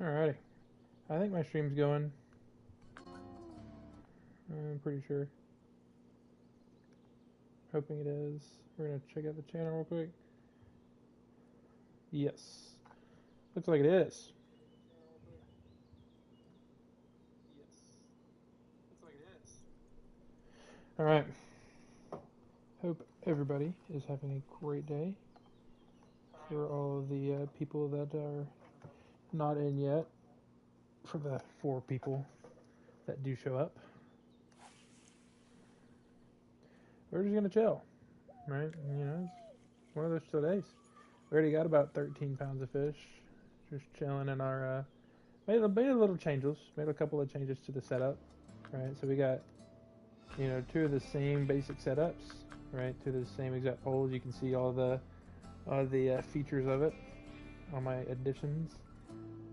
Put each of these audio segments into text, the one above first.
Alrighty. I think my stream's going. I'm pretty sure. Hoping it is. We're gonna check out the channel real quick. Yes. Looks like it is. Alright. Hope everybody is having a great day. For all of the people that are not in yet. For the 4 people that do show up. We're just gonna chill. Right? You know, it's one of those chill days. We already got about 13 pounds of fish. Just chilling in our made a little changes. Made a couple of changes to the setup. Right? So we got, you know, 2 of the same basic setups. Right? 2 of the same exact poles. You can see all the features of it. All my additions.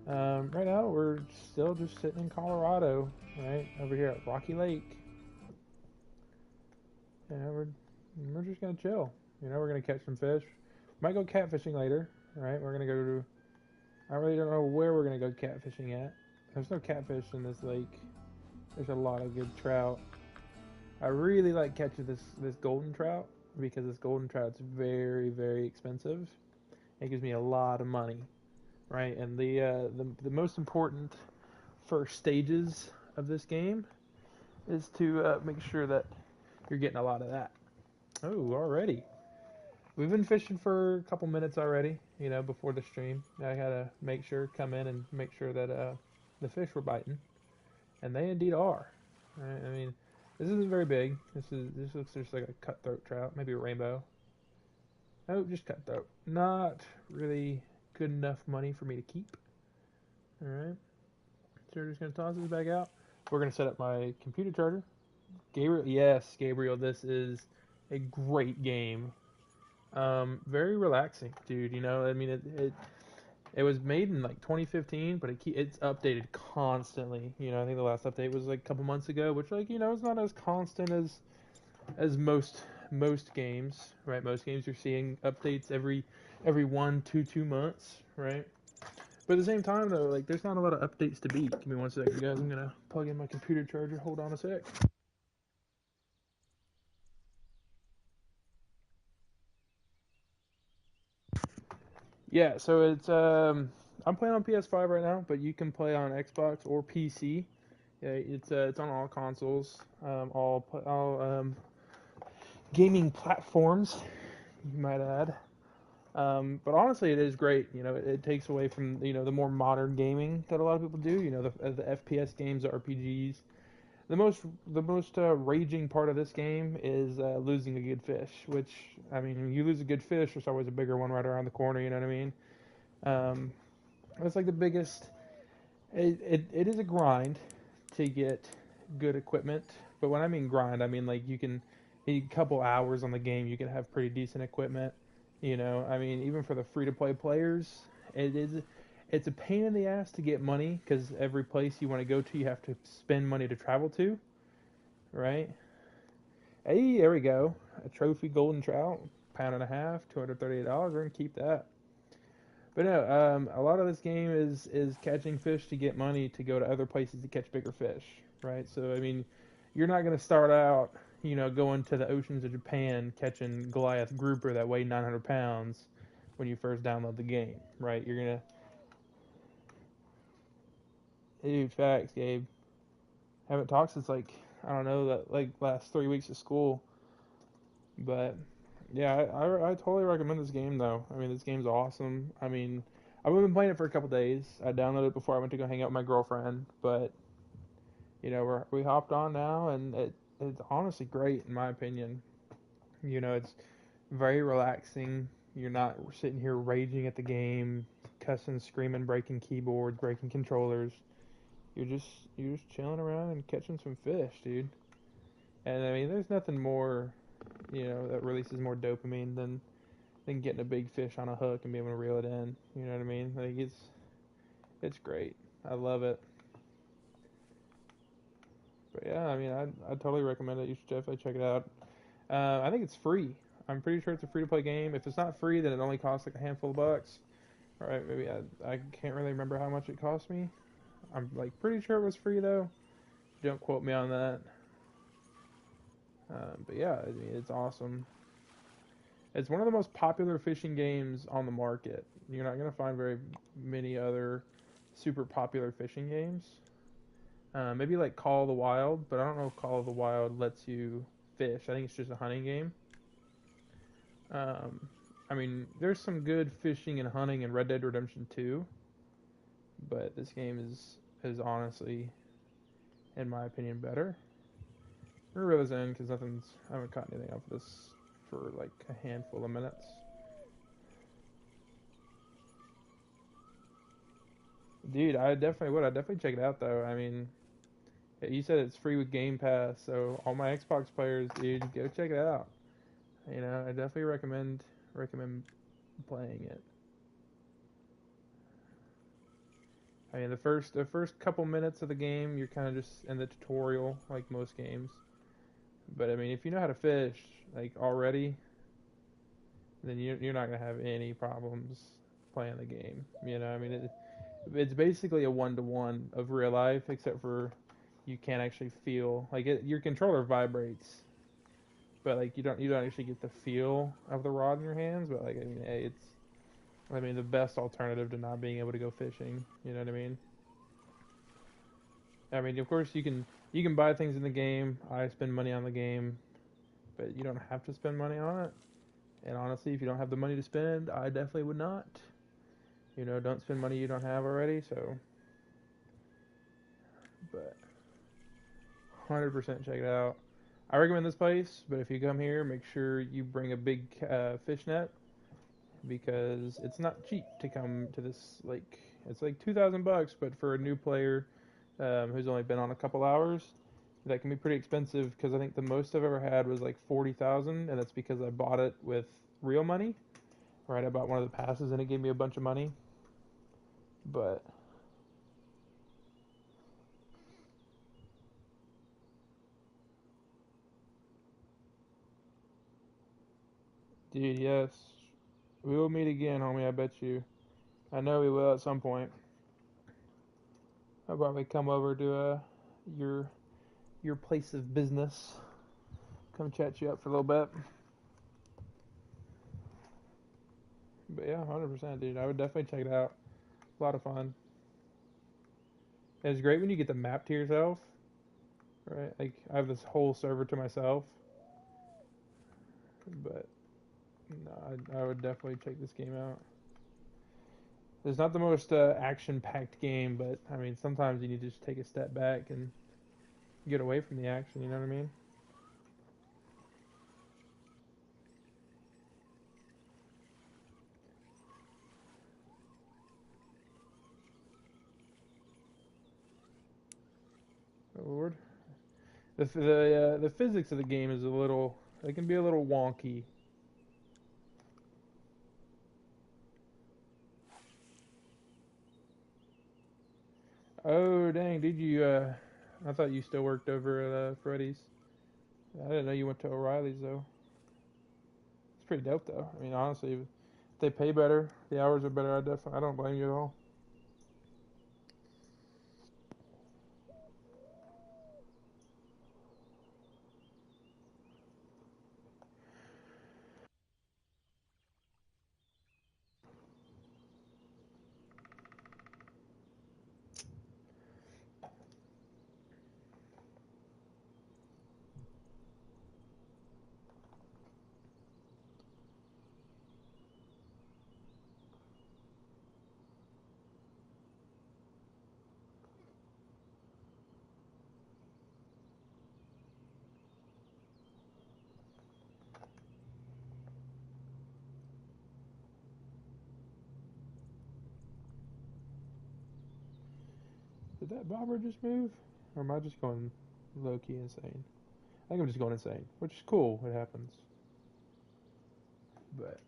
Right now we're still just sitting in Colorado. Right? Over here at Rocky Lake. Yeah, we're just gonna chill. You know, we're gonna catch some fish. Might go catfishing later, right? We're gonna go to. I really don't know where we're gonna go catfishing at. There's no catfish in this lake. There's a lot of good trout. I really like catching this golden trout because this golden trout's very expensive. It gives me a lot of money, right? And the most important first stages of this game is to make sure that you're getting a lot of that. Oh, already. We've been fishing for a couple minutes already, you know, before the stream. I gotta make sure, come in and make sure that the fish were biting, and they indeed are. Right? I mean, this isn't very big. This looks just like a cutthroat trout, maybe a rainbow. Oh, just cutthroat. Not really good enough money for me to keep. All right, so we're just gonna toss this back out. We're gonna set up my computer charger. Gabriel, yes, Gabriel, this is a great game. Very relaxing, dude. You know, I mean, it was made in like 2015, but it's updated constantly. You know, I think the last update was like a couple months ago, which like you know is not as constant as most games, right? Most games you're seeing updates every 1 to 2 months, right? But at the same time though, like there's not a lot of updates to beat. Give me 1 second, guys. I'm gonna plug in my computer charger. Hold on a sec. Yeah, so I'm playing on PS5 right now, but you can play on Xbox or PC. Yeah, it's on all consoles, all gaming platforms, you might add. But honestly, it is great. You know, it takes away from the more modern gaming that a lot of people do. You know, the FPS games, the RPGs. The most raging part of this game is losing a good fish. Which I mean, you lose a good fish, there's always a bigger one right around the corner. You know what I mean? Um, it's like the biggest. It is a grind to get good equipment, but when I mean grind, I mean like you can, a couple hours on the game, you can have pretty decent equipment. You know, I mean, even for the free to play players, it is. It's a pain in the ass to get money because every place you want to go to, you have to spend money to travel to, right? Hey, there we go. A trophy golden trout, pound and a half, $238. We're gonna keep that. But no, a lot of this game is catching fish to get money to go to other places to catch bigger fish, right? So I mean, you're not gonna start out, you know, going to the oceans of Japan catching Goliath grouper that weigh 900 pounds when you first download the game, right? You're gonna, dude, facts, Gabe. Haven't talked since like I don't know that like last 3 weeks of school, but yeah, I totally recommend this game though. I mean, this game's awesome. I mean, I've been playing it for a couple days. I downloaded it before I went to go hang out with my girlfriend, but you know, we hopped on now, and it's honestly great in my opinion. You know, it's very relaxing. You're not sitting here raging at the game, cussing, screaming, breaking keyboards, breaking controllers. You're just you're just chilling around and catching some fish, dude. And I mean, there's nothing more, you know, that releases more dopamine than getting a big fish on a hook and being able to reel it in. You know what I mean? Like it's great. I love it. But yeah, I mean, I totally recommend it. You should definitely check it out. I think it's free. I'm pretty sure it's a free to play game. If it's not free, then it only costs like a handful of bucks. All right, maybe I can't really remember how much it cost me. I'm like pretty sure it was free though. Don't quote me on that. But yeah, I mean, it's awesome. It's one of the most popular fishing games on the market. You're not gonna find very many other super popular fishing games. Maybe like Call of the Wild, but I don't know if Call of the Wild lets you fish. I think it's just a hunting game. Um, I mean, there's some good fishing and hunting in Red Dead Redemption 2, but this game is honestly, in my opinion, better. We're really in because I haven't caught anything off of this for like a handful of minutes. Dude, I definitely would. I'd definitely check it out though. I mean, you said it's free with Game Pass, so all my Xbox players, dude, go check it out. You know, I definitely recommend playing it. I mean, the first couple minutes of the game, you're kind of just in the tutorial, like most games. But I mean, if you know how to fish, like already, then you're not gonna have any problems playing the game. You know, I mean, it's basically a 1-to-1 of real life, except for you can't actually feel like your controller vibrates, but like you don't actually get the feel of the rod in your hands. But like I mean, hey, it's the best alternative to not being able to go fishing. You know what I mean? I mean, of course you can buy things in the game. I spend money on the game, but you don't have to spend money on it. And honestly, if you don't have the money to spend, I definitely would not. You know, don't spend money you don't have already. So, but 100% check it out. I recommend this place, but if you come here, make sure you bring a big fish net because it's not cheap to come to this lake. It's like $2,000, but for a new player who's only been on a couple hours, that can be pretty expensive because I think the most I've ever had was like 40,000, and that's because I bought it with real money. Right, I bought one of the passes and it gave me a bunch of money. But dude, yes, we will meet again, homie. I bet you. I know we will at some point. I'll probably come over to your your place of business. Come chat you up for a little bit. But yeah, 100%, dude. I would definitely check it out. A lot of fun. And it's great when you get the map to yourself, right? Like I have this whole server to myself. But no, I would definitely check this game out. It's not the most action-packed game, but I mean, sometimes you need to just take a step back and get away from the action. You know what I mean? Oh, Lord, the physics of the game is a little. It can be a little wonky. Oh dang, did you? I thought you still worked over at Freddy's. I didn't know you went to O'Reilly's though. It's pretty dope though. I mean, honestly, if they pay better, the hours are better. I don't blame you at all. Did that bobber just move, or am I just going low key insane? I think I'm just going insane, which is cool. It happens, but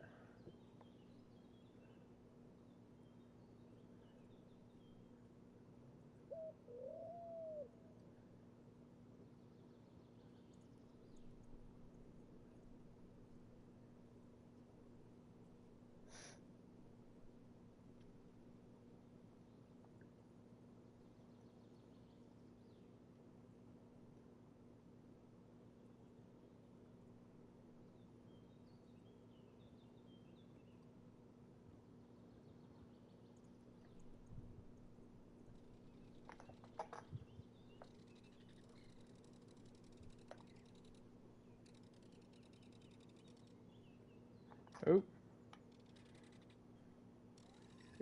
Oh,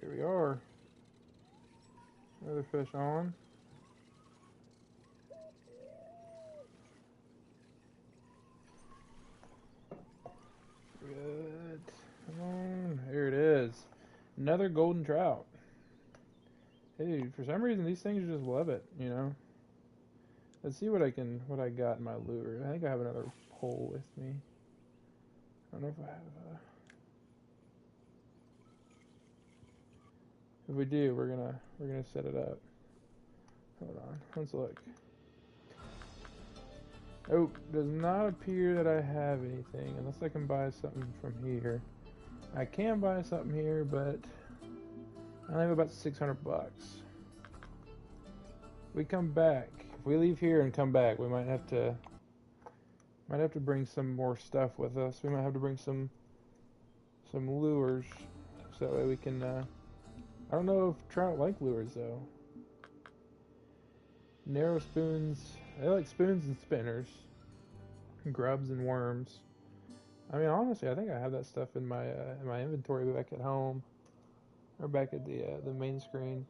here we are. Another fish on. Good. Come on. Here it is. Another golden trout. Hey, for some reason these things just love it, you know. Let's see what I got in my lure. I think I have another pole with me. I don't know if I have. If we do, we're gonna set it up. Hold on. Let's look. Oh, does not appear that I have anything unless I can buy something from here. I can buy something here, but I only have about 600 bucks. We come back. If we leave here and come back, we might have to bring some more stuff with us. We might have to bring some lures, so that way we can. I don't know if trout like lures though. Narrow spoons. They like spoons and spinners, grubs and worms. I mean, honestly, I think I have that stuff in my inventory back at home, or back at the main screen.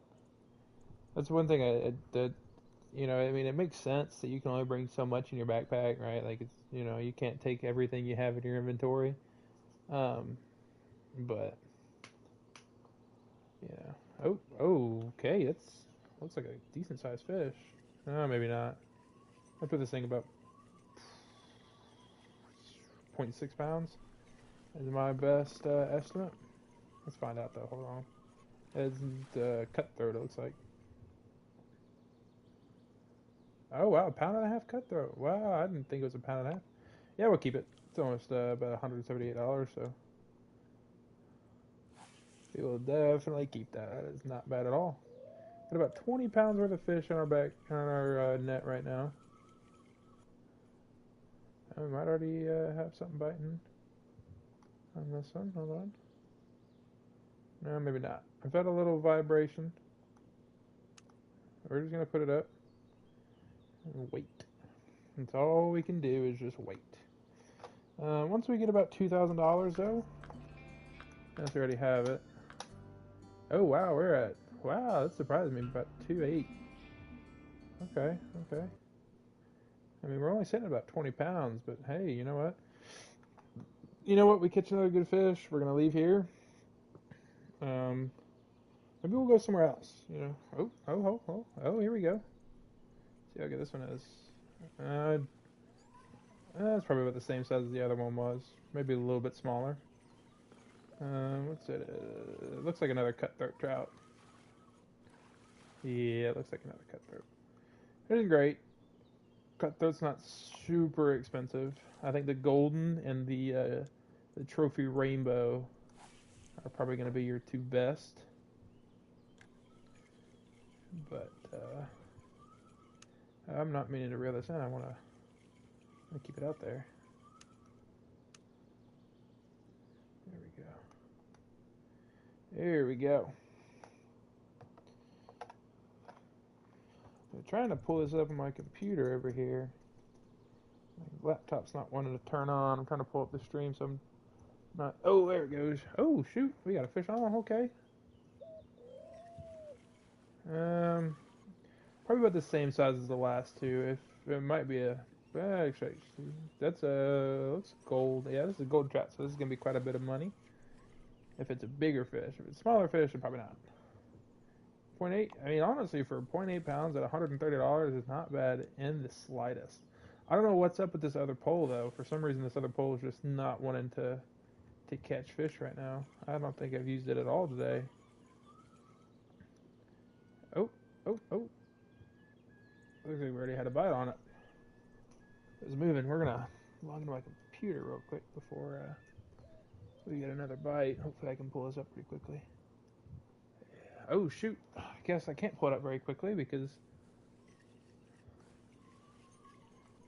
That's one thing that you know. I mean, it makes sense that you can only bring so much in your backpack, right? Like it's you can't take everything you have in your inventory. But yeah. Oh, okay. That's looks like a decent sized fish. No, maybe not. I put this thing about 0.6 pounds is my best estimate. Let's find out though. Hold on. It's cutthroat. It looks like. Oh wow, a pound and a half cutthroat. Wow, I didn't think it was a pound and a half. Yeah, we'll keep it. It's almost about $178. So we will definitely keep that. That is not bad at all. Got about 20 pounds worth of fish on our net right now. We might already have something biting on this one. Hold on. No, maybe not. I've had a little vibration. We're just gonna put it up and wait. That's all we can do is just wait. Once we get about $2,000 though, since we already have it. Oh wow, we're at wow. That surprised me. About 2.8. Okay, okay. I mean, we're only sitting at about 20 pounds, but hey, you know what? You know what? We catch another good fish. We're gonna leave here. Maybe we'll go somewhere else. You know. Oh, here we go. See how good this one is. It's probably about the same size as the other one was. Maybe a little bit smaller. What's it? It looks like another cutthroat trout. Yeah, it looks like another cutthroat. It isn't great. Cutthroat's not super expensive. I think the golden and the trophy rainbow are probably going to be your two best. But I'm not meaning to reel this in. I want to keep it out there. There we go. I'm trying to pull this up on my computer over here. My laptop's not wanting to turn on. I'm trying to pull up the stream, so I'm not. Oh, there it goes. Oh, shoot. We got a fish on. Okay. Probably about the same size as the last two. If it might be a. Actually, that's looks gold. Yeah, this is a gold trout, so this is gonna be quite a bit of money. If it's a bigger fish, if it's a smaller fish, then probably not. 0.8. I mean, honestly, for 0.8 pounds at $130 is not bad in the slightest. I don't know what's up with this other pole though. For some reason, this other pole is just not wanting to catch fish right now. I don't think I've used it at all today. Oh. Looks like we already had a bite on it. It was moving. We're gonna log into my computer real quick before we get another bite. Hopefully I can pull this up pretty quickly. Oh shoot. I guess I can't pull it up very quickly because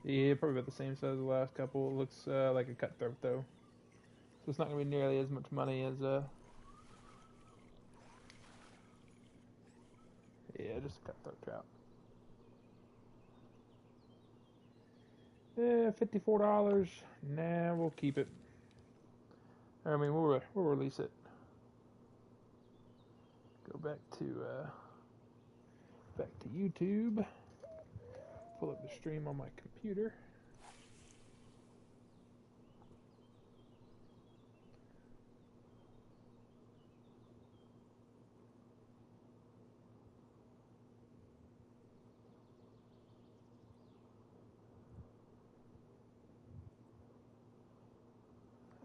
yeah, probably about the same size as the last couple. It looks like a cutthroat though. So it's not gonna be nearly as much money as yeah, just a cutthroat trout. $54. Nah, we'll keep it. I mean, we'll release it. Go back to YouTube. Pull up the stream on my computer.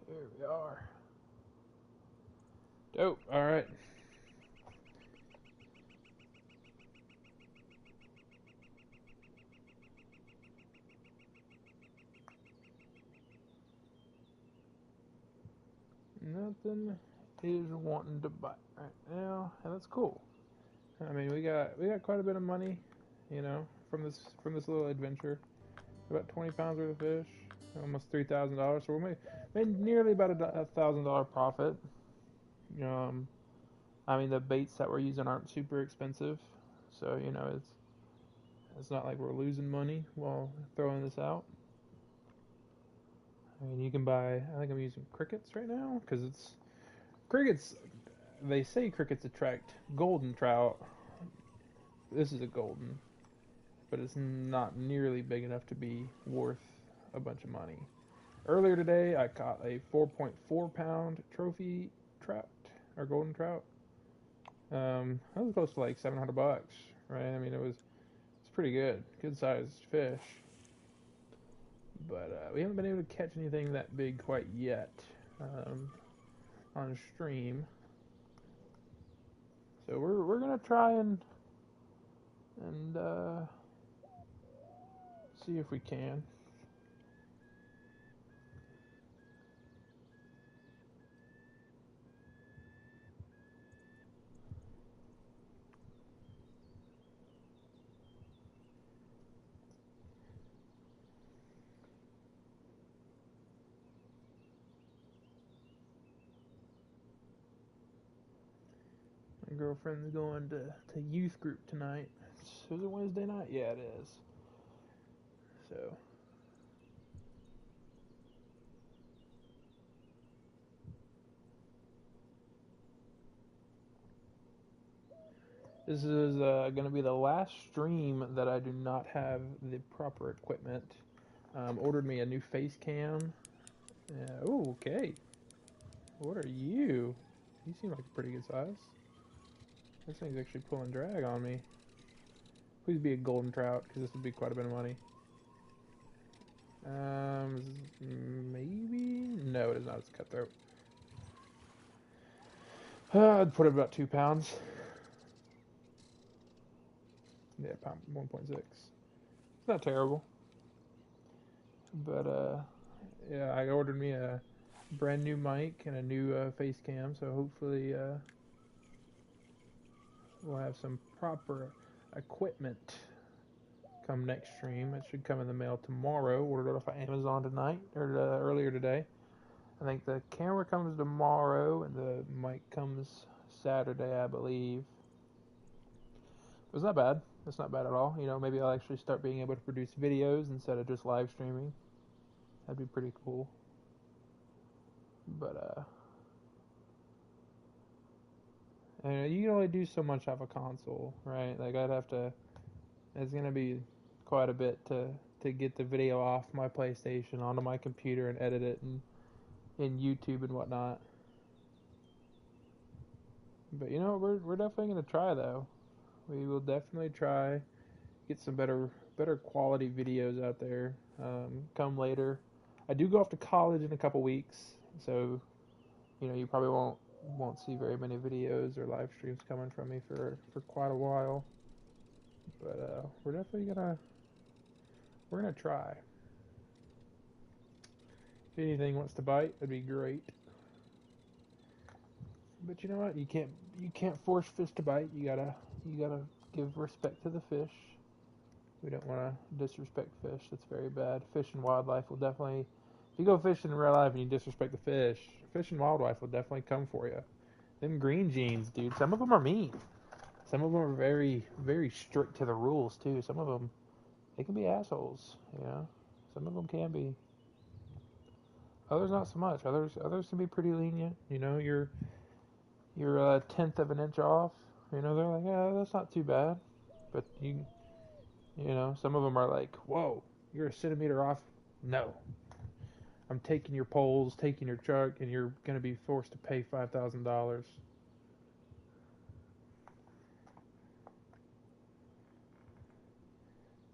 There we are. Dope. All right. Nothing is wanting to bite right now, and that's cool. I mean, we got quite a bit of money, you know, from this little adventure. About 20 pounds worth of fish, almost $3,000. So we made nearly about $1,000 profit. I mean, the baits that we're using aren't super expensive, so you know it's not like we're losing money while throwing this out. I mean, you can buy. I think I'm using crickets right now because it's crickets. They say crickets attract golden trout. This is a golden, but it's not nearly big enough to be worth a bunch of money. Earlier today, I caught a 4.4 pound trophy trout or golden trout. That was close to like $700, right? I mean, it's pretty good sized fish. But we haven't been able to catch anything that big quite yet on stream. So we're gonna try and see if we can. My girlfriend's going to youth group tonight. Is it Wednesday night? Yeah, it is. So this is going to be the last stream that I do not have the proper equipment. Ordered me a new face cam. Oh, okay. What are you? You seem like a pretty good size. This thing's actually pulling drag on me. Please be a golden trout, because this would be quite a bit of money. Maybe? No, it is not. It's cutthroat. I'd put it about 2 pounds. Yeah, pound 1.6. It's not terrible. But, yeah, I ordered me a brand new mic and a new face cam, so hopefully we'll have some proper equipment come next stream. It should come in the mail tomorrow. Ordered it off of Amazon tonight, or earlier today. I think the camera comes tomorrow and the mic comes Saturday, I believe. It's not bad. It's not bad at all. You know, maybe I'll actually start being able to produce videos instead of just live streaming. That'd be pretty cool. But and you can only do so much off a console, right? Like it's gonna be quite a bit to get the video off my PlayStation onto my computer and edit it in YouTube and whatnot. But you know, we're definitely gonna try though. We will definitely try get some better quality videos out there. Come later. I do go off to college in a couple weeks, so you know you probably won't see very many videos or live streams coming from me for quite a while. But we're definitely gonna try. If anything wants to bite, that'd be great. But you know what? You can't force fish to bite. You gotta give respect to the fish. We don't want to disrespect fish. That's very bad. Fish and wildlife will definitely. If you go fishing in real life and you disrespect the fish and wildlife will definitely come for you. Them green jeans, dude. Some of them are mean. Some of them are very, very strict to the rules too. Some of them, they can be assholes. You know, some of them can be. Others not so much. Others can be pretty lenient. You know, you're a tenth of an inch off. You know, they're like, yeah, that's not too bad. But you know, some of them are like, whoa, you're a centimeter off. No, I'm taking your poles, taking your truck, and you're gonna be forced to pay $5,000.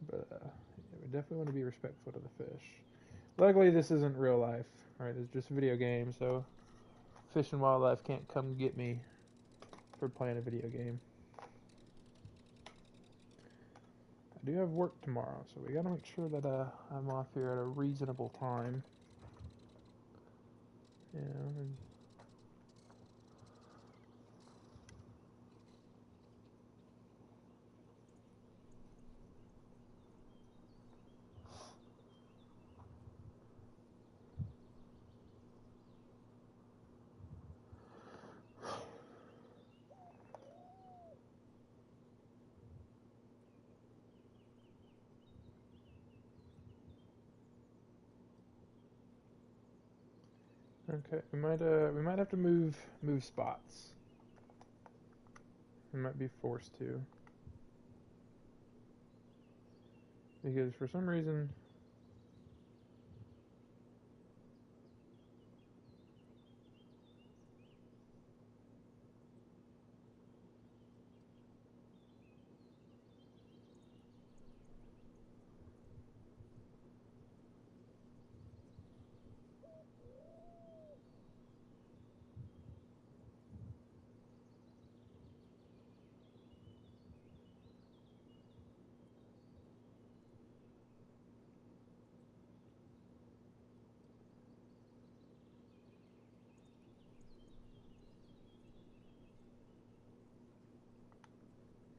But yeah, we definitely want to be respectful to the fish. Luckily, this isn't real life, right? It's just a video game, so Fish and Wildlife can't come get me for playing a video game. I do have work tomorrow, so we gotta make sure that I'm off here at a reasonable time. Yeah. Okay, we might have to move spots. We might be forced to, because for some reason.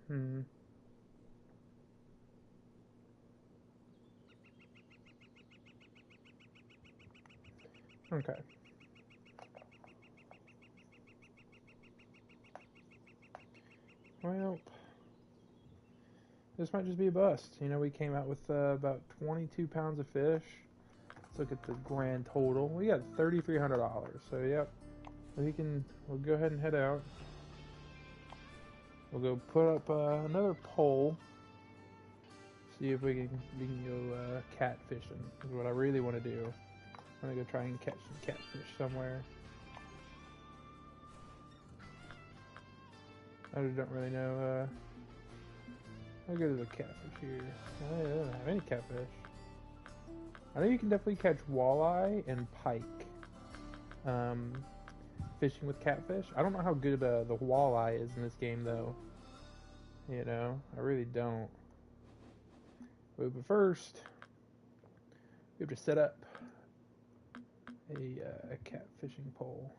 Hmm. Okay. Well, this might just be a bust. You know, we came out with about 22 pounds of fish. Let's look at the grand total. We got $3,300. So, yep. We'll go ahead and head out. We'll go put up another pole. See if we can go catfishing. Is what I really want to do. I'm gonna go try and catch some catfish somewhere. I just don't really know how good is a catfish here. I don't have any catfish. I know you can definitely catch walleye and pike fishing with catfish. I don't know how good the walleye is in this game though. You know, I really don't. But first, we have to set up a catfishing pole.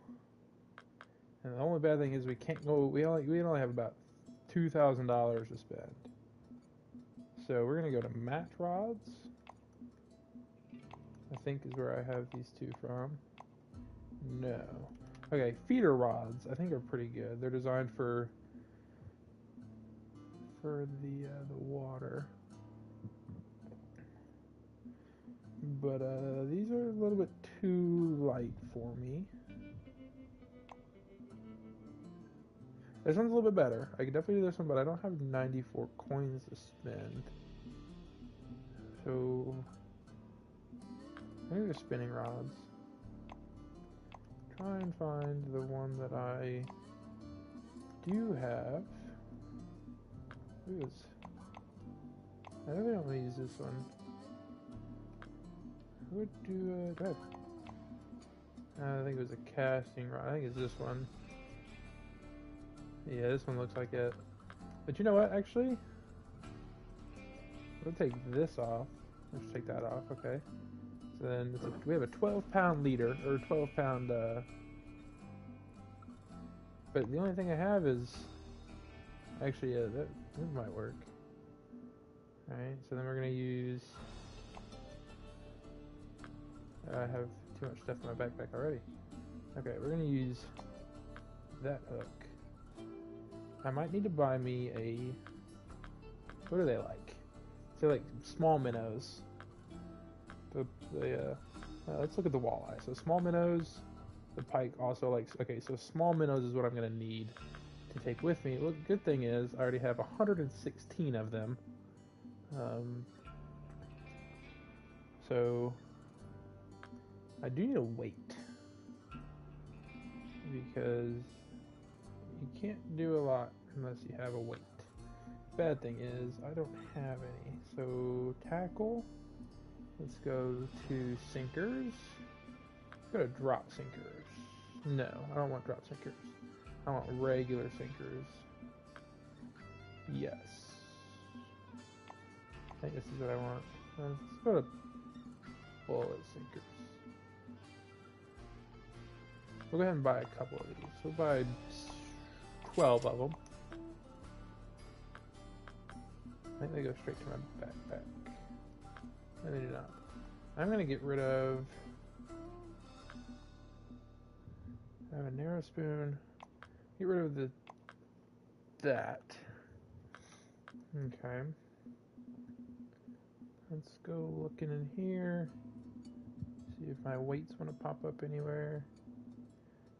And the only bad thing is we can't go. We only have about $2,000 to spend. So we're gonna go to match rods. I think is where I have these two from. No. Okay, feeder rods I think are pretty good. They're designed for the water. But these are a little bit too light for me. This one's a little bit better. I could definitely do this one, but I don't have 94 coins to spend. So I think they're spinning rods. Try and find the one that I do have. Ooh, I definitely don't want to use this one. What do I have? I think it was a casting rod. I think it's this one. Yeah, this one looks like it. But you know what, actually? We'll take this off. Let's take that off, okay. So then we have a 12-pound leader, or 12-pound, but the only thing I have is, actually, yeah, that might work. Alright, so then we're going to use, I have too much stuff in my backpack already. Okay, we're going to use that hook. I might need to buy me what are they like? They're like small minnows. Well, Let's look at the walleye. So small minnows, the pike also likes. Okay, so small minnows is what I'm gonna need to take with me. Look, good thing is I already have 116 of them. So I do need a weight because you can't do a lot unless you have a weight. Bad thing is I don't have any. So tackle. Let's go to sinkers. Let's go to drop sinkers. No, I don't want drop sinkers. I want regular sinkers. Yes. I think this is what I want. Let's go to bullet sinkers. We'll go ahead and buy a couple of these. We'll buy 12 of them. I think they go straight to my backpack. And they do not. I'm going to get rid of... I have a narrow spoon. Get rid of that. Okay. Let's go looking in here. See if my weights want to pop up anywhere.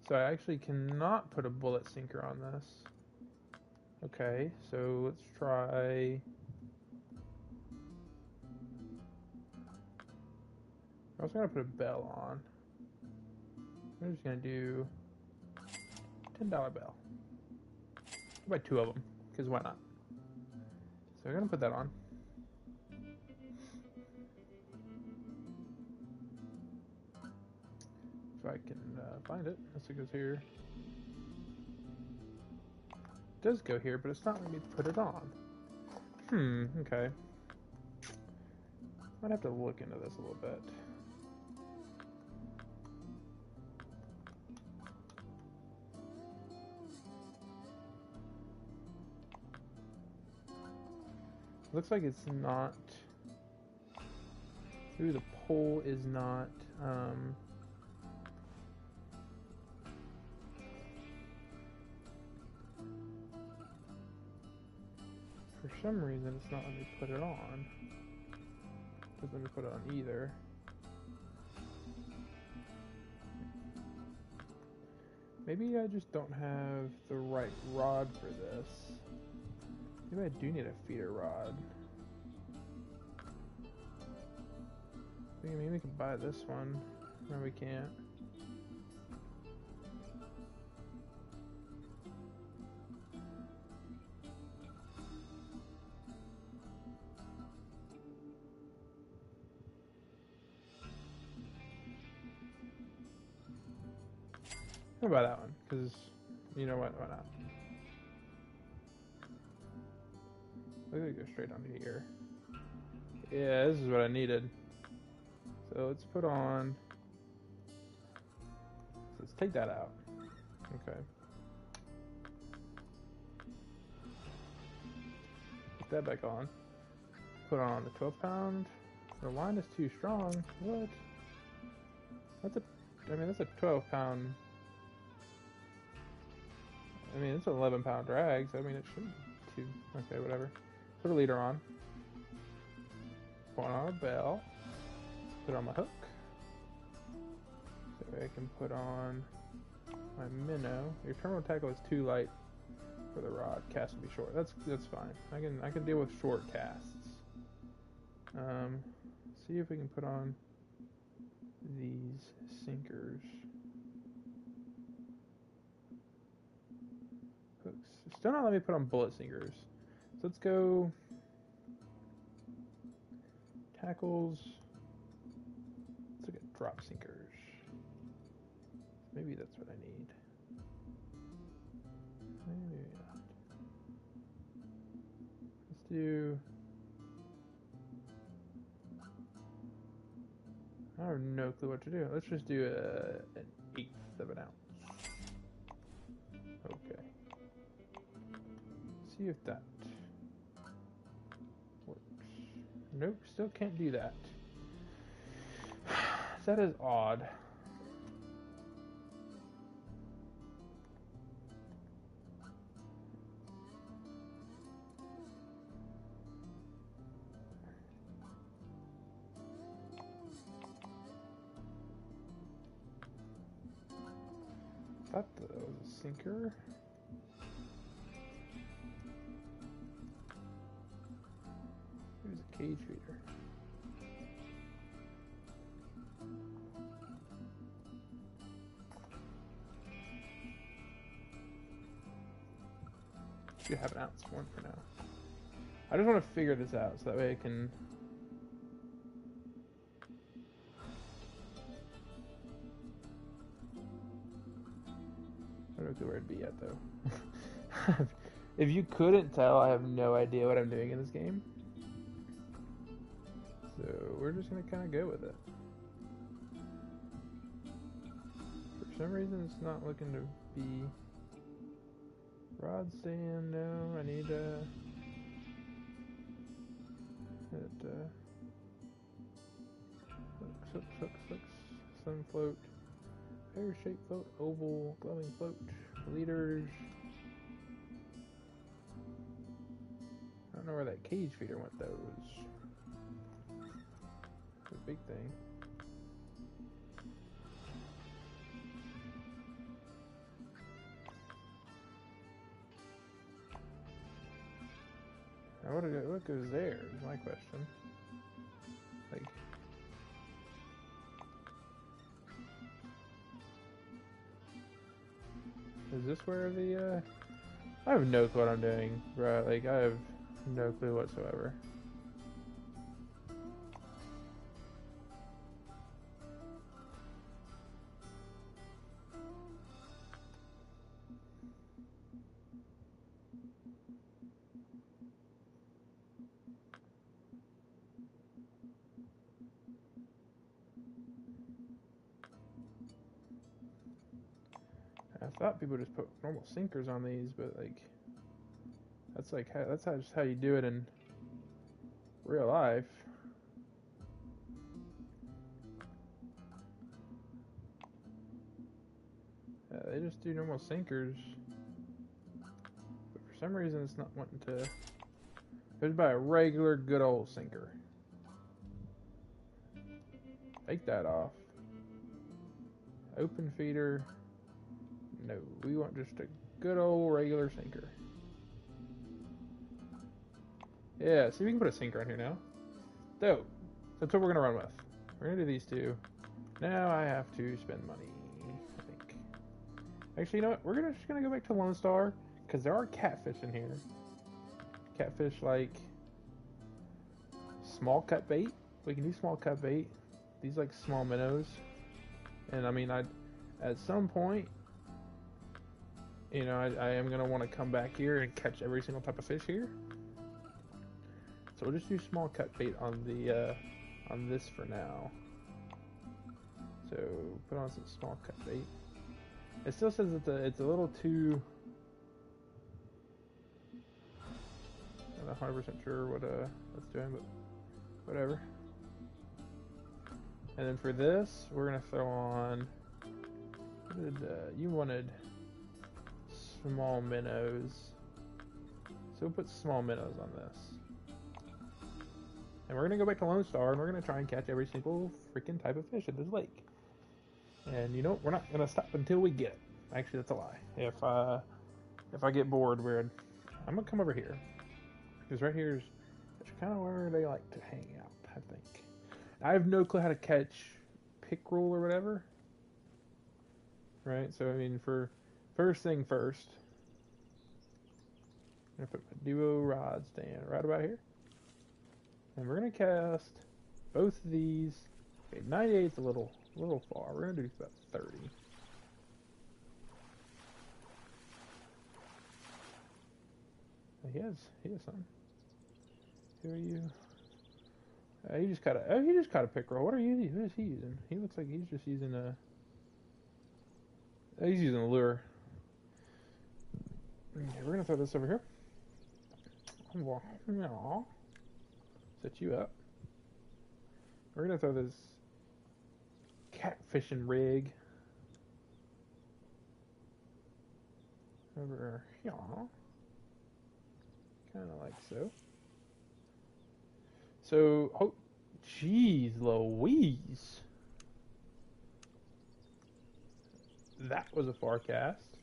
So I actually cannot put a bullet sinker on this. Okay, so let's try... I was going to put a bell on. I'm just going to do $10 bell. I'll buy 2 of them, because why not? So I'm going to put that on. If I can find it. Unless it goes here. It does go here, but it's not letting me put it on. Okay. Might have to look into this a little bit. Looks like it's not... Ooh, the pole is not... For some reason, it's not letting me put it on. Doesn't let me put it on either. Maybe I just don't have the right rod for this. Maybe I do need a feeder rod. Maybe we can buy this one. No, we can't. How about that one? Because, you know what, why not? We're gonna go straight onto here. Yeah, this is what I needed. So let's put on... Let's take that out. Okay. Put that back on. Put on the 12 pound. The line is too strong. What? That's a... I mean, that's a 12 pound... I mean, it's an 11 pound drag, so I mean, it shouldn't be too... Okay, whatever. Put a leader on. Put on a bell. Put on my hook. So I can put on my minnow. Your terminal tackle is too light for the rod. Cast will be short. That's fine. I can deal with short casts. See if we can put on these sinkers. Hooks. Still not letting me put on bullet sinkers. So let's go tackles. Let's look at drop sinkers. Maybe that's what I need. Maybe not. Let's do... I have no clue what to do. Let's just do an 1/8 of an ounce. Okay. See if that works. Nope, still can't do that. That is odd. thought that was a sinker. Here's a cage feeder. Should have an ounce one for now. I just want to figure this out so that way I can. I don't know where it'd be yet though. If you couldn't tell, I have no idea what I'm doing in this game. So we're just gonna kind of go with it. For some reason, it's not looking to be. Rod stand, no, I need hooks, sun float, pear-shaped float, oval, glowing float, leaders. I don't know where that cage feeder went though. It was a big thing. Now what goes there is my question. Like, is this where the, I have no clue what I'm doing, bro. Like, I have no clue whatsoever. I thought people just put normal sinkers on these, but like that's just how you do it in real life. They just do normal sinkers, but for some reason it's not wanting to. There's by a regular good old sinker. Take that off. Open feeder. No, we want just a good old regular sinker. Yeah, see, we can put a sinker on here now. Dope. That's what we're gonna run with. We're gonna do these two. Now I have to spend money, I think. Actually, you know what? We're just gonna go back to Lone Star, because there are catfish in here. Catfish like small cut bait. We can do small cut bait. These like small minnows. And I mean, at some point, you know, I am going to want to come back here and catch every single type of fish here. So we'll just do small cut bait on the on this for now. So put on some small cut bait. It still says that it's a little too. I'm not 100% sure what that's doing, but whatever. And then for this, we're gonna throw on. What did you wanted? Small minnows. So we'll put small minnows on this. And we're gonna go back to Lone Star and we're gonna try and catch every single freaking type of fish at this lake. And you know what? We're not gonna stop until we get it. Actually, that's a lie. If I get bored, I'm gonna come over here. Because right here is kind of where they like to hang out, I think. I have no clue how to catch pickerel or whatever. Right? So I mean, for first thing first, I'm gonna put my duo rod stand right about here, and we're gonna cast both of these. Okay, 98's a little far. We're gonna do about 30. He has some. Who are you? He just caught a pickerel. What are you? Who is he using? He looks like he's just using a. He's using a lure. Okay, we're gonna throw this over here. Set you up. We're gonna throw this catfishing rig over here. Kind of like so. So, oh, jeez Louise. That was a far cast.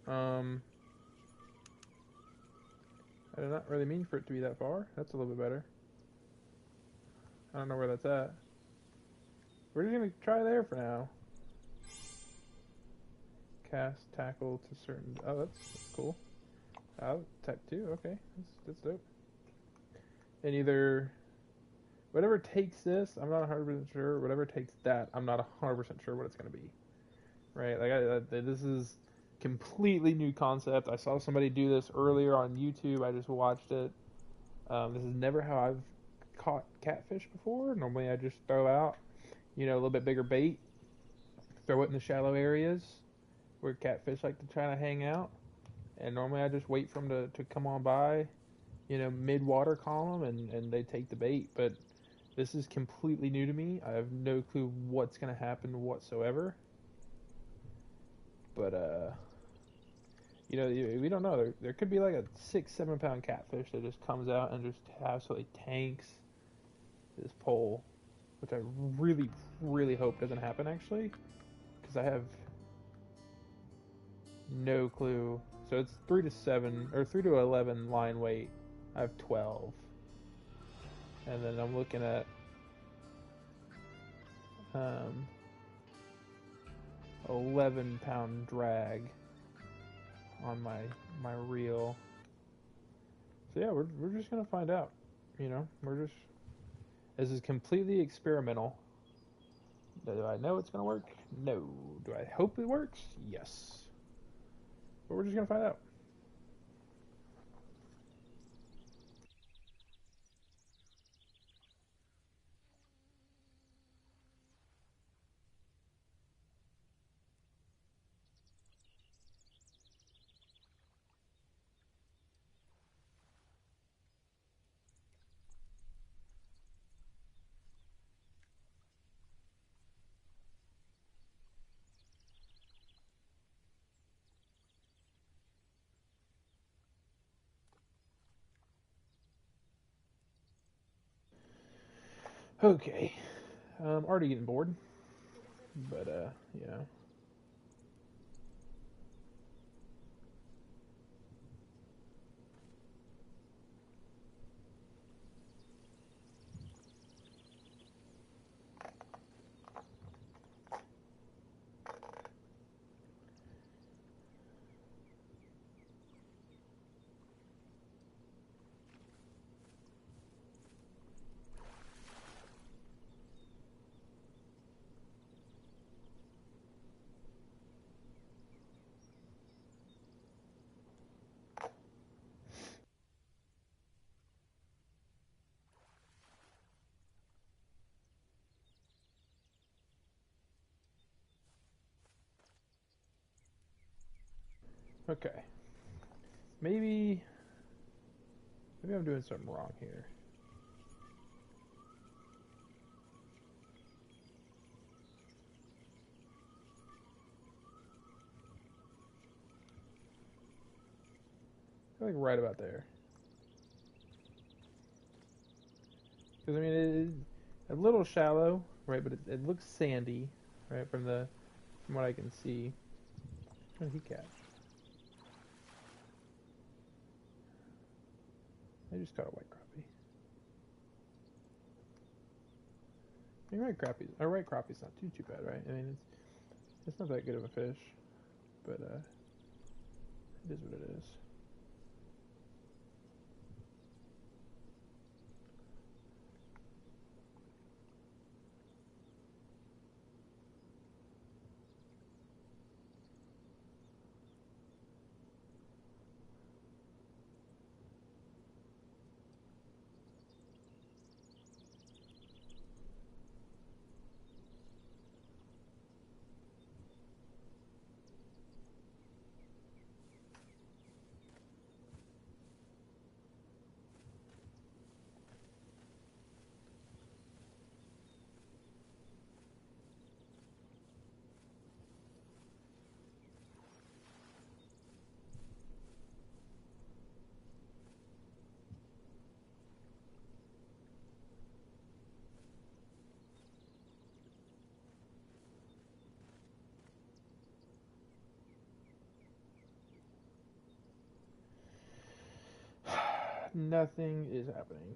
I did not really mean for it to be that far. That's a little bit better. I don't know where that's at. We're just gonna try there for now. Cast tackle to certain. Oh, that's cool. Oh, type 2. Okay, that's dope. And either whatever takes this, I'm not 100% sure. Whatever takes that, I'm not 100% sure what it's gonna be. Right? Like this is completely new concept. I saw somebody do this earlier on YouTube. I just watched it. This is never how I've caught catfish before. Normally I just throw out, a little bit bigger bait, throw it in the shallow areas where catfish like to try to hang out. And normally I just wait for them to come on by, mid-water column, and they take the bait. But this is completely new to me. I have no clue what's going to happen whatsoever. But, we don't know. There could be like a 6-7 pound catfish that just comes out and just absolutely tanks this pole, which I really, really hope doesn't happen actually, because I have no clue. So it's 3 to 7 or 3 to 11 line weight. I have 12, and then I'm looking at 11-pound drag on my reel. So yeah, we're just gonna find out. This is completely experimental. Do I know it's gonna work? No. Do I hope it works? Yes. But we're just gonna find out. Okay. Already getting bored. But okay. Maybe I'm doing something wrong here. I think right about there. Because I mean, it's a little shallow, right? But it looks sandy, right? From what I can see. What did he catch? I just caught a white crappie. I mean, white crappie's not too bad, right? I mean, it's not that good of a fish, but it is what it is. nothing is happening.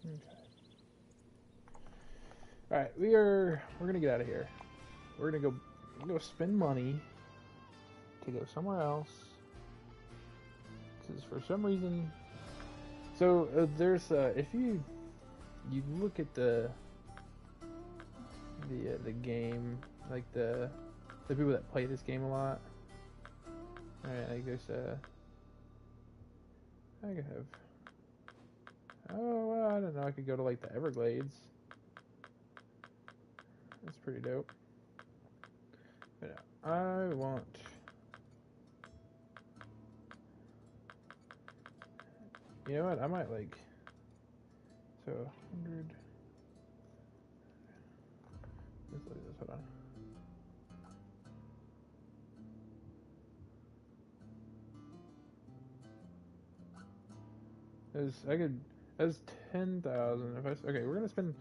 Okay. All right, we're gonna get out of here. We're gonna go spend money to go somewhere else. Because for some reason, so there's if you look at the game, like the people that play this game a lot. All right, like there's I could have. Oh well, I don't know. I could go to like the Everglades. That's pretty dope. But yeah, I want. You know what? I might like. So 100. Let's look at this. Hold on. That's 10,000. If I okay, we're gonna spend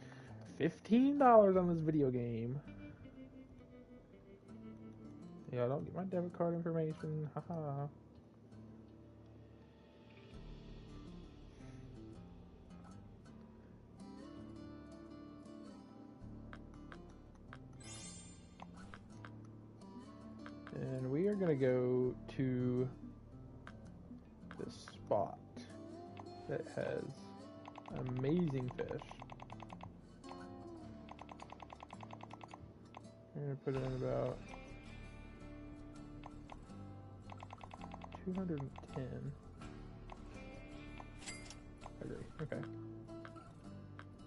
$15 on this video game. Yeah, don't get my debit card information. Haha. And we are gonna go to this spot that has amazing fish. I'm gonna put it in about 210. Agree. Okay.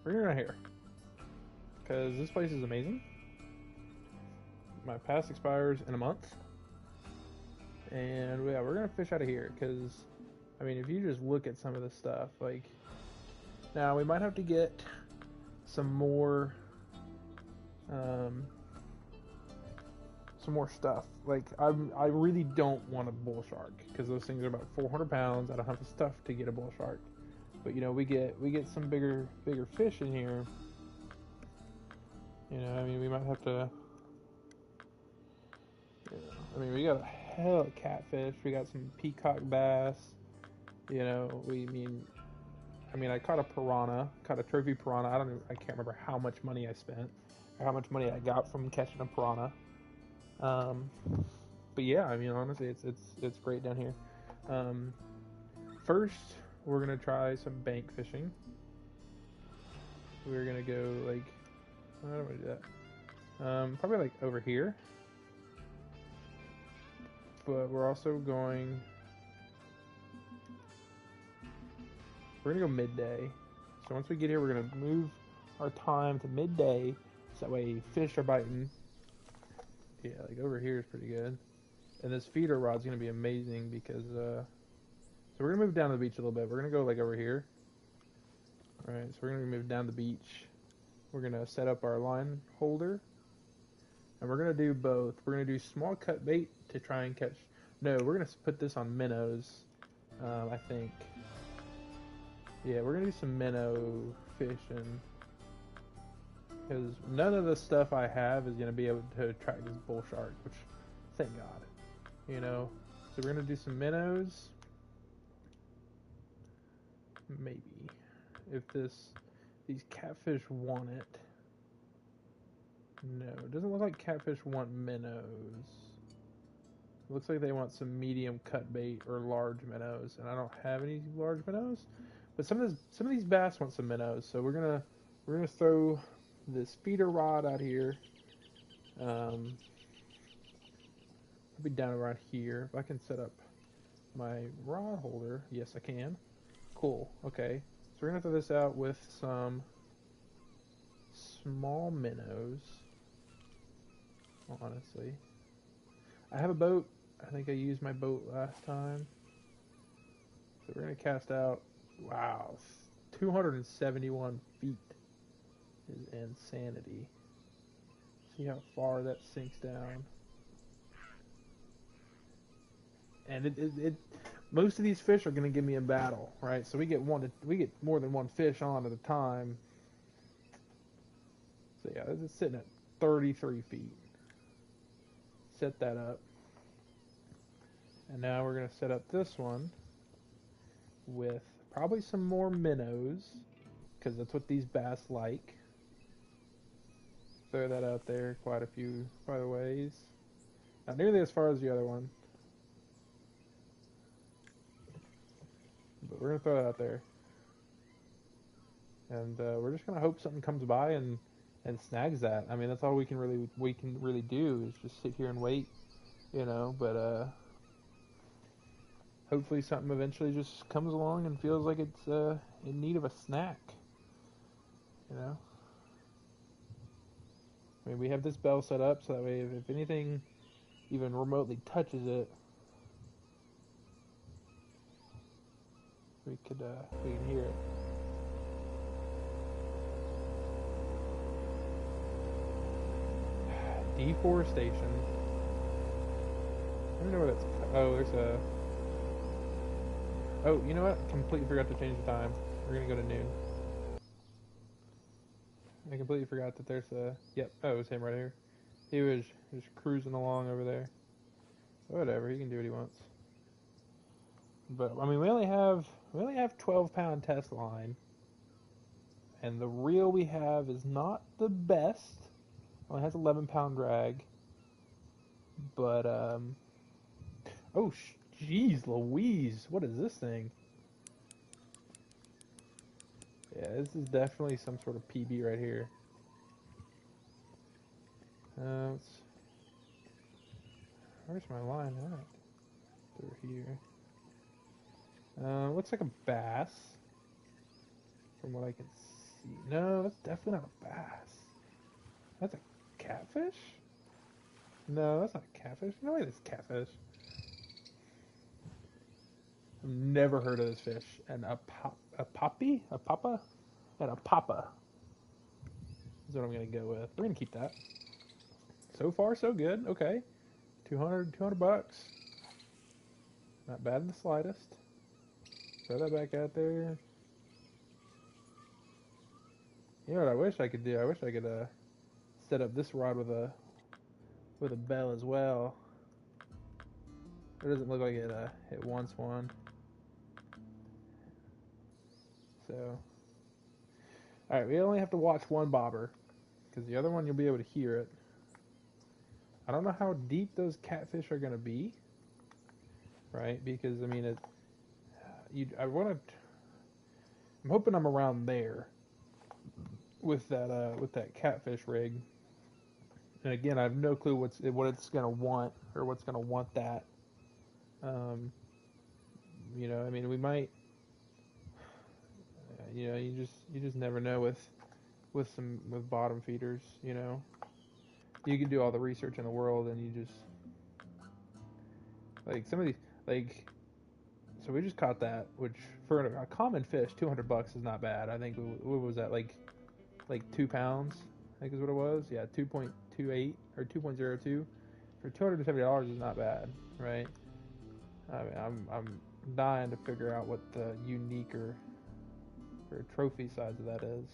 We're gonna here because this place is amazing. My pass expires in a month, and yeah, we're gonna fish out of here because, I mean, if you just look at some of this stuff, like, now we might have to get some more stuff. Like, I really don't want a bull shark because those things are about 400 pounds. I don't have the stuff to get a bull shark, but you know, we get some bigger fish in here. You know, I mean, we might have to. You know, I mean, we got a hell of catfish. We got some peacock bass. You know, I caught a piranha, caught a trophy piranha. I can't remember how much money I spent or how much money I got from catching a piranha. But yeah, I mean, honestly, it's great down here. First, we're gonna try some bank fishing. We're gonna go like, I don't want to do that. Probably like over here. But we're also going. We're gonna go midday. So once we get here, we're gonna move our time to midday, so that way fish are biting. Yeah, like over here is pretty good. And this feeder rod's gonna be amazing because so we're gonna move down to the beach a little bit. We're gonna go like over here. Alright, so we're gonna move down the beach. We're gonna set up our line holder. And we're gonna do both. We're gonna do small cut bait to try and catch. No, we're gonna put this on minnows. I think. Yeah, we're gonna do some minnow fishing. Because none of the stuff I have is gonna be able to attract this bull shark, which, thank God. You know? So we're gonna do some minnows. Maybe. If these catfish want it. No, it doesn't look like catfish want minnows. It looks like they want some medium cut bait or large minnows, and I don't have any large minnows. But some of these bass want some minnows, so we're gonna throw this feeder rod out here. I'll be down around here. If I can set up my rod holder, yes I can. Cool. Okay, so we're gonna throw this out with some small minnows. Honestly, I have a boat. I think I used my boat last time. So we're gonna cast out. Wow, 271 feet is insanity. See how far that sinks down. And it most of these fish are going to give me a battle, right? So we get more than one fish on at a time. So yeah, this is sitting at 33 feet. Set that up. And now we're going to set up this one with probably some more minnows, because that's what these bass like. Throw that out there quite a ways. Not nearly as far as the other one. But we're going to throw that out there. And we're just going to hope something comes by and snags that. I mean, that's all we can really do is just sit here and wait, you know, but hopefully something eventually just comes along and feels like it's in need of a snack, you know. I mean, we have this bell set up so that way if anything even remotely touches it, we can hear it. Deforestation. I don't know where that's. Oh, there's a. Oh, you know what? Completely forgot to change the time. We're gonna go to noon. I completely forgot that there's a. Yep. Oh, it was him right here. He was just cruising along over there. Whatever. He can do what he wants. But I mean, we only have 12-pound test line, and the reel we have is not the best. Only has 11-pound drag, but oh jeez Louise, what is this thing? Yeah, this is definitely some sort of PB right here. Where's my line at? Through here. Looks like a bass, from what I can see. No, that's definitely not a bass. That's a catfish? No, that's not a catfish. No way that's catfish. I've never heard of this fish. And a poppy? A papa? And a papa is what I'm going to go with. We're going to keep that. So far, so good. Okay. 200 bucks. Not bad in the slightest. Throw that back out there. You know what I wish I could do? I wish I could set up this rod with a bell as well. It doesn't look like it wants one. So, all right, we only have to watch one bobber, because the other one you'll be able to hear it. I don't know how deep those catfish are gonna be, right? Because I mean, I'm hoping I'm around there with that catfish rig. And again, I have no clue what it's gonna want or what's gonna want that. You know, I mean, we might. You know, you just never know with bottom feeders. You know, you can do all the research in the world, and you just like some of these like. So we just caught that, which for a common fish, $200 is not bad. I think what was that like 2 pounds? I think is what it was. Yeah, 2.28 or 2.02 for $270 is not bad, right? I mean, I'm dying to figure out what the unique or trophy size of that is.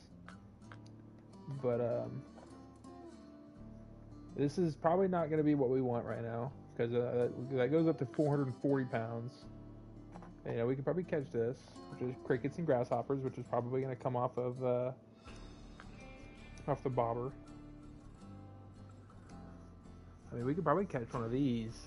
But this is probably not going to be what we want right now, because that goes up to 440 pounds. And, you know, we could probably catch this, which is crickets and grasshoppers, which is probably going to come off of the bobber. I mean, we could probably catch one of these.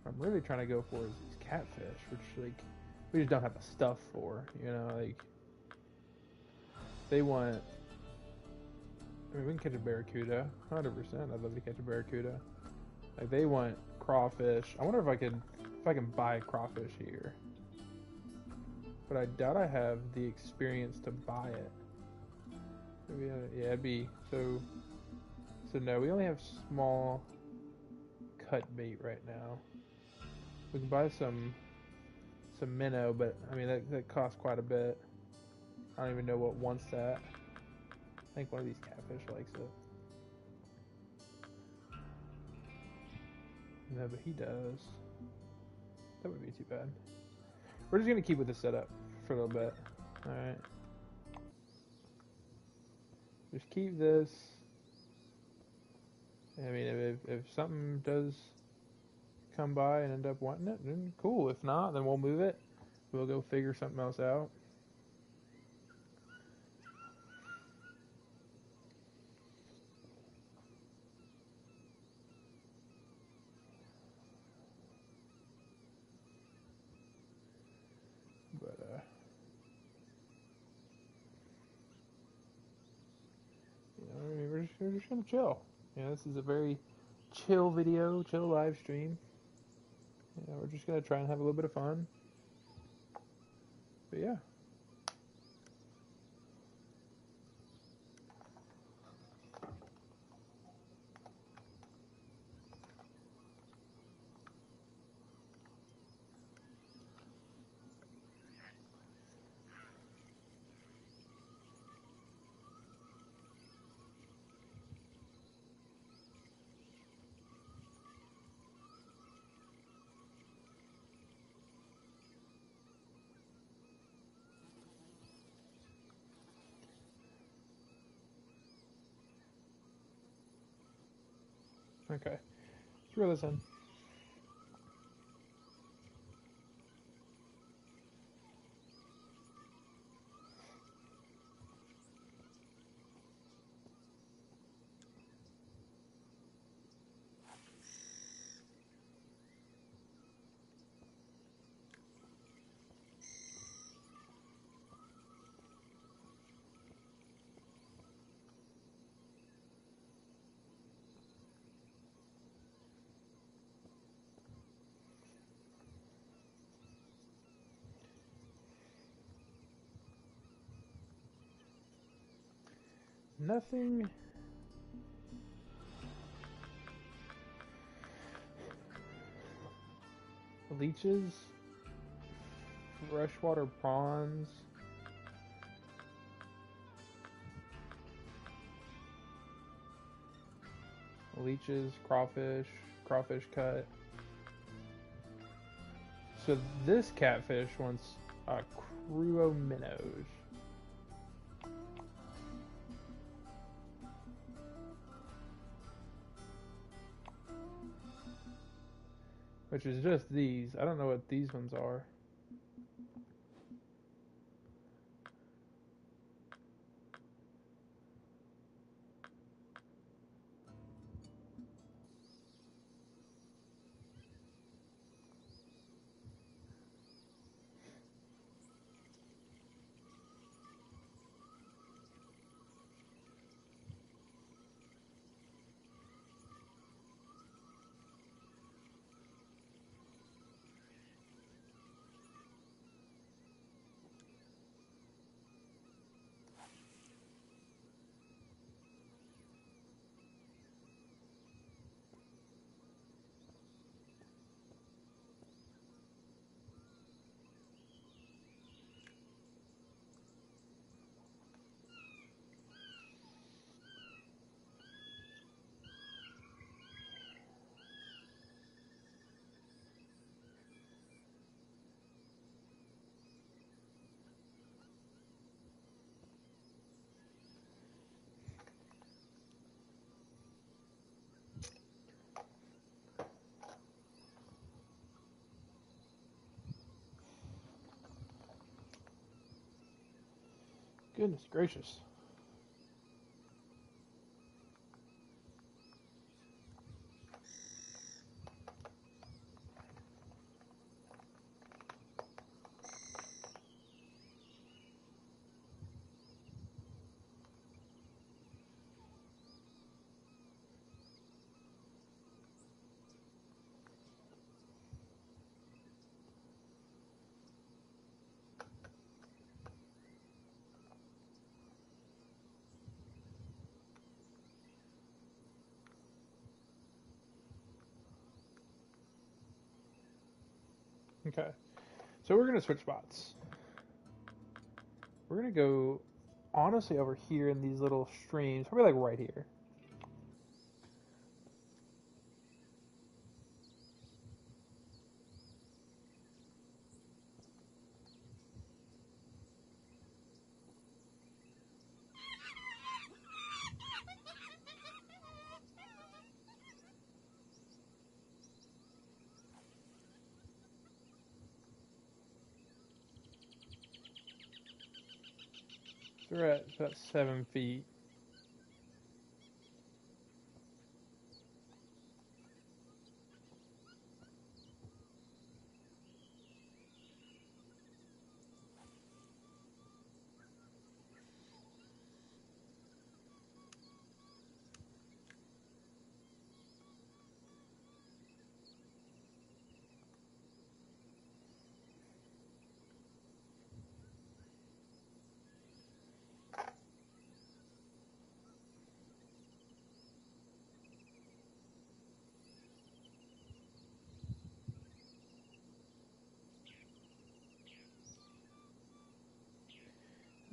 I'm really trying to go for is these catfish, which like we just don't have the stuff for. You know, like they want. I mean, we can catch a barracuda, 100%. I'd love to catch a barracuda. Like they want crawfish. I wonder if I can buy crawfish here. But I doubt I have the experience to buy it. Maybe yeah, it'd be so. So no, we only have small cut bait right now. We can buy some some minnow, but I mean that costs quite a bit. I don't even know what wants that. I think one of these catfish likes it. No, but he does. That would be too bad. We're just gonna keep with the setup for a little bit. Alright. Just keep this. I mean, if something does come by and end up wanting it, then cool. If not, then we'll move it. We'll go figure something else out. But you know, I mean, we're just gonna chill. You know, this is a very chill video, chill live stream. You know, we're just gonna try and have a little bit of fun. But yeah. Okay. Let's reel this in. Nothing. Leeches. Freshwater prawns. Leeches, crawfish, crawfish cut. So this catfish wants cruo minnows. Which is just these. I don't know what these ones are. Goodness gracious. Okay. So we're gonna switch spots. We're gonna go honestly over here in these little streams, probably like right here. So we're at about 7 feet.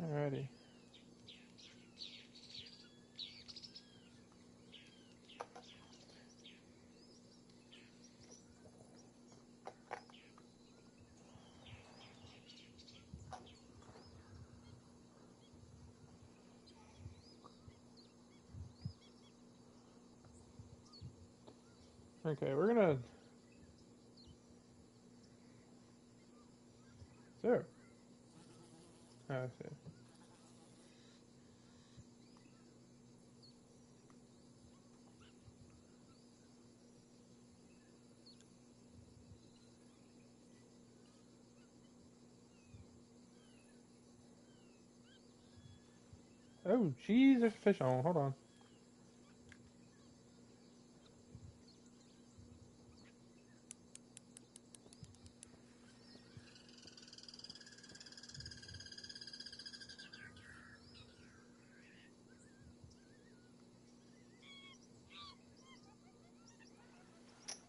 Alrighty. Okay, we're gonna. So. Oh, I see. Oh, jeez, there's a fish on. Hold on.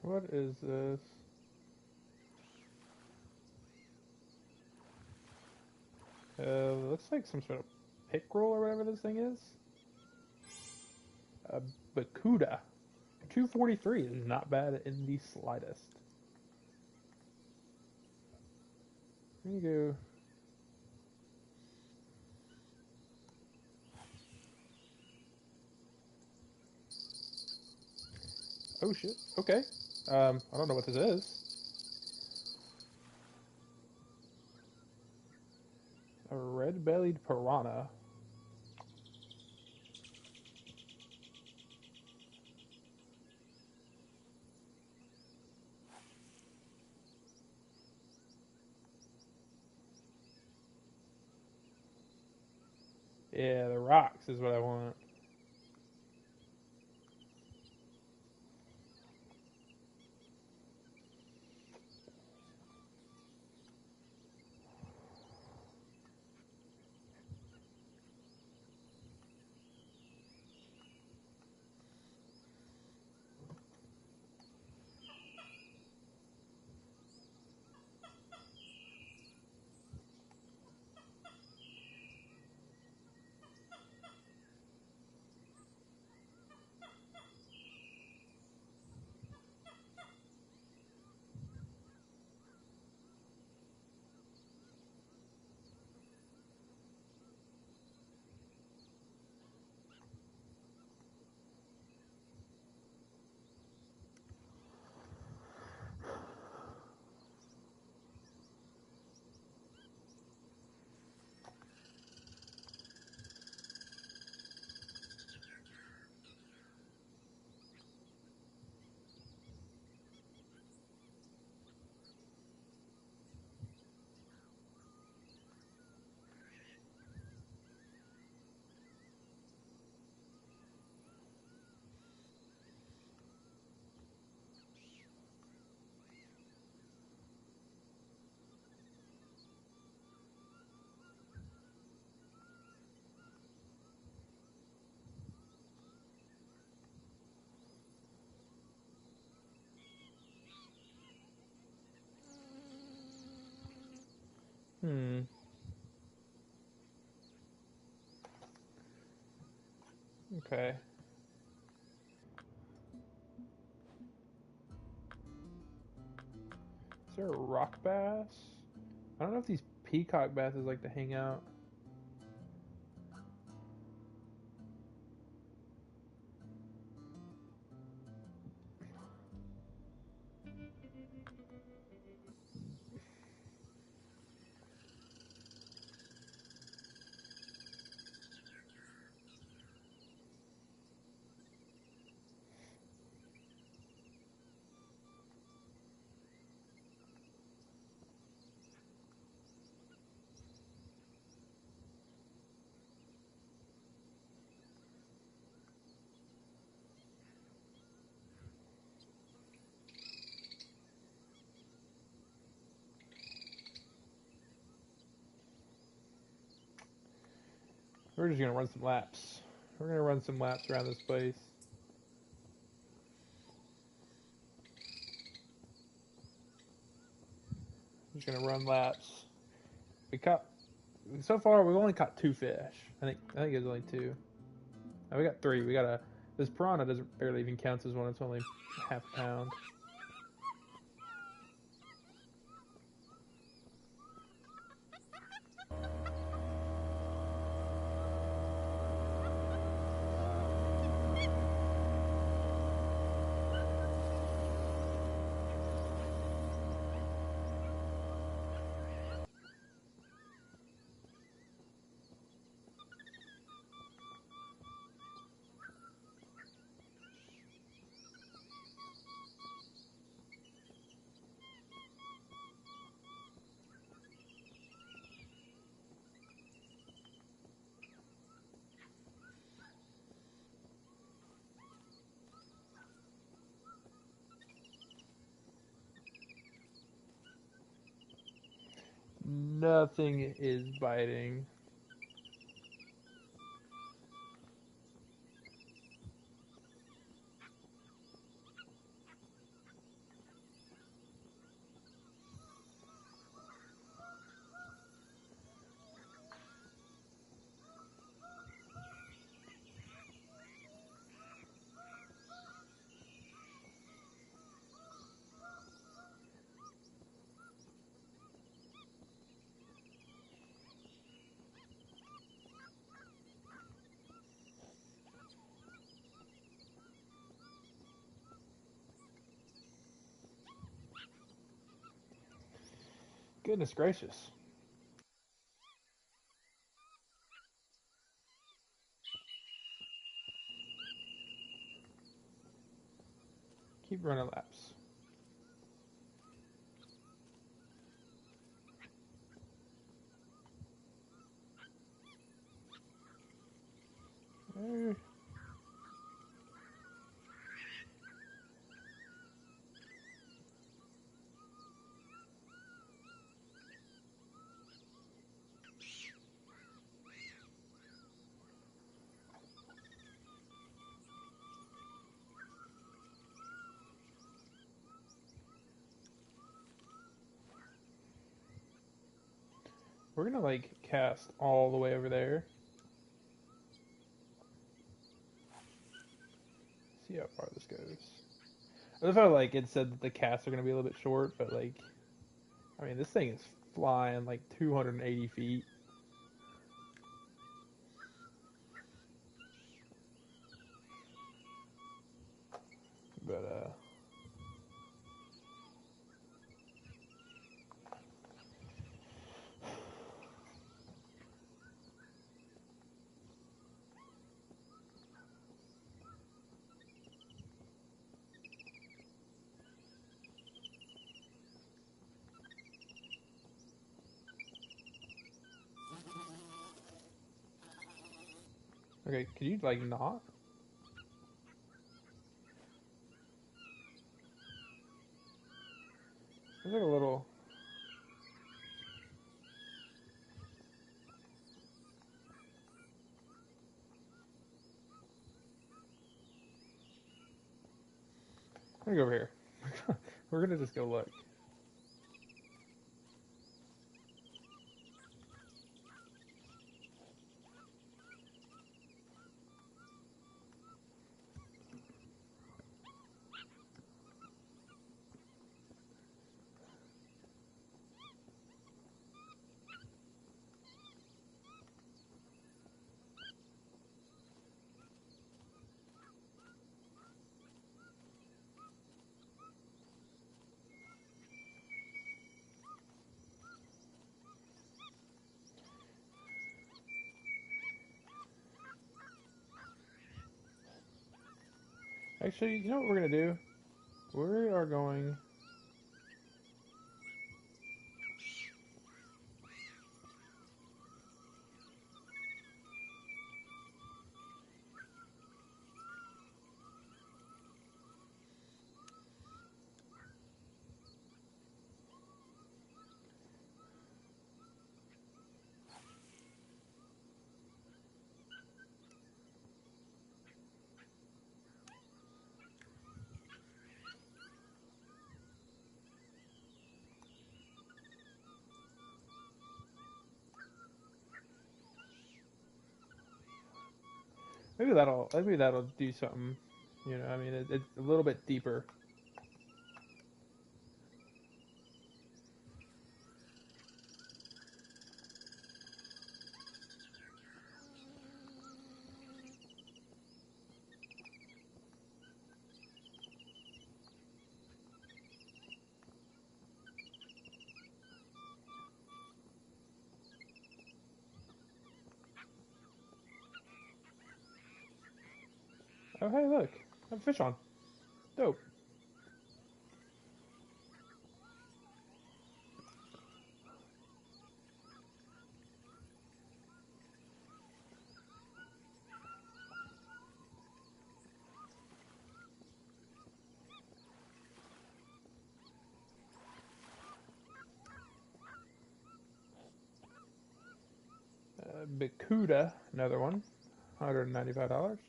What is this? Looks like some sort of pickerel or whatever this thing is. A Bakuda. 243 is not bad in the slightest. There you go. Oh shit. Okay. I don't know what this is. A red-bellied piranha. Yeah, the rocks is what I want. Hmm. Okay. Is there a rock bass? I don't know if these peacock basses like to hang out. We're just gonna run some laps. We're gonna run some laps around this place. Just gonna run laps. We caught so far. We've only caught 2 fish. I think it was only 2. Oh, we got 3. We got a this piranha doesn't barely even counts as one. It's only half a pound. Nothing is biting. Goodness gracious. Keep running laps. Eh. We're gonna like cast all the way over there. See how far this goes. I love how like it said that the casts are gonna be a little bit short, but like, I mean, this thing is flying like 280 feet. But okay, could you like not? There's like a little. I'm gonna go over here. We're gonna just go look. Actually, you know what we're gonna do? We are going. Maybe that'll do something. You know, I mean, it's a little bit deeper. Oh, hey, look, I have a fish on. Dope. Bicuda, another one, $195.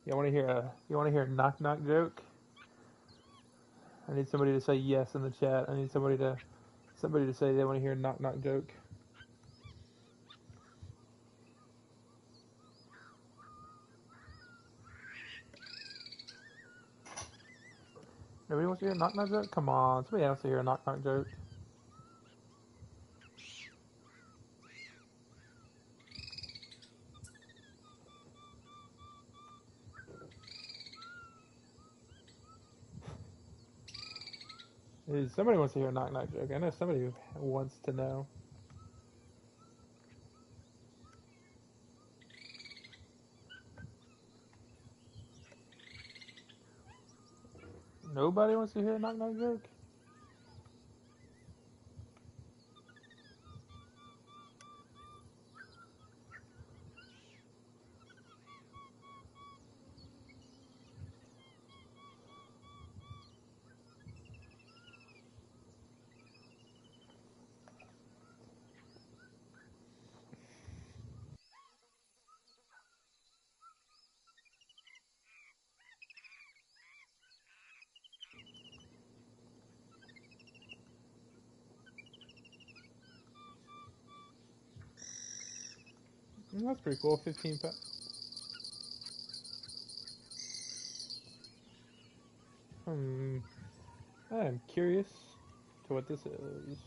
You want to hear a knock knock joke? I need somebody to say yes in the chat. I need somebody to say they want to hear a knock knock joke. Nobody wants to hear a knock knock joke? Come on, somebody wants to hear a knock knock joke. Somebody wants to hear a knock knock joke. I know somebody who wants to know. Nobody wants to hear a knock knock joke? That's pretty cool. 15 pounds. I'm curious to what this is.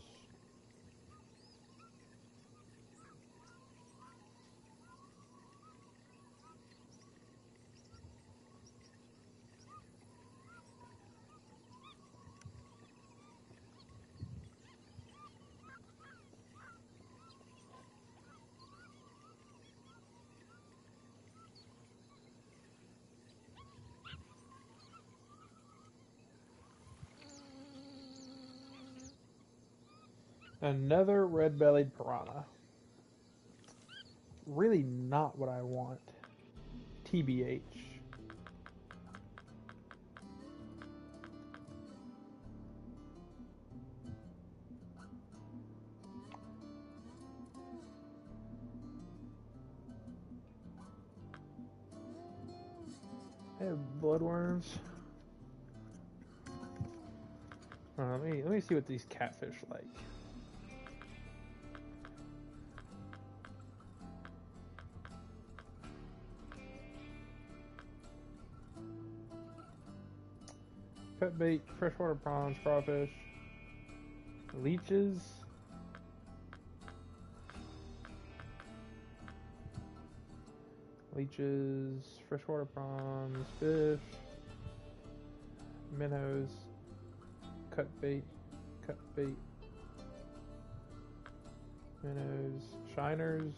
Another red-bellied piranha. Really not what I want. TBH. I have bloodworms. Let me see what these catfish like. Pet bait, freshwater prawns, crawfish, leeches. Leeches, freshwater prawns, fish, minnows, cut bait. Cut bait. Minnows. Shiners.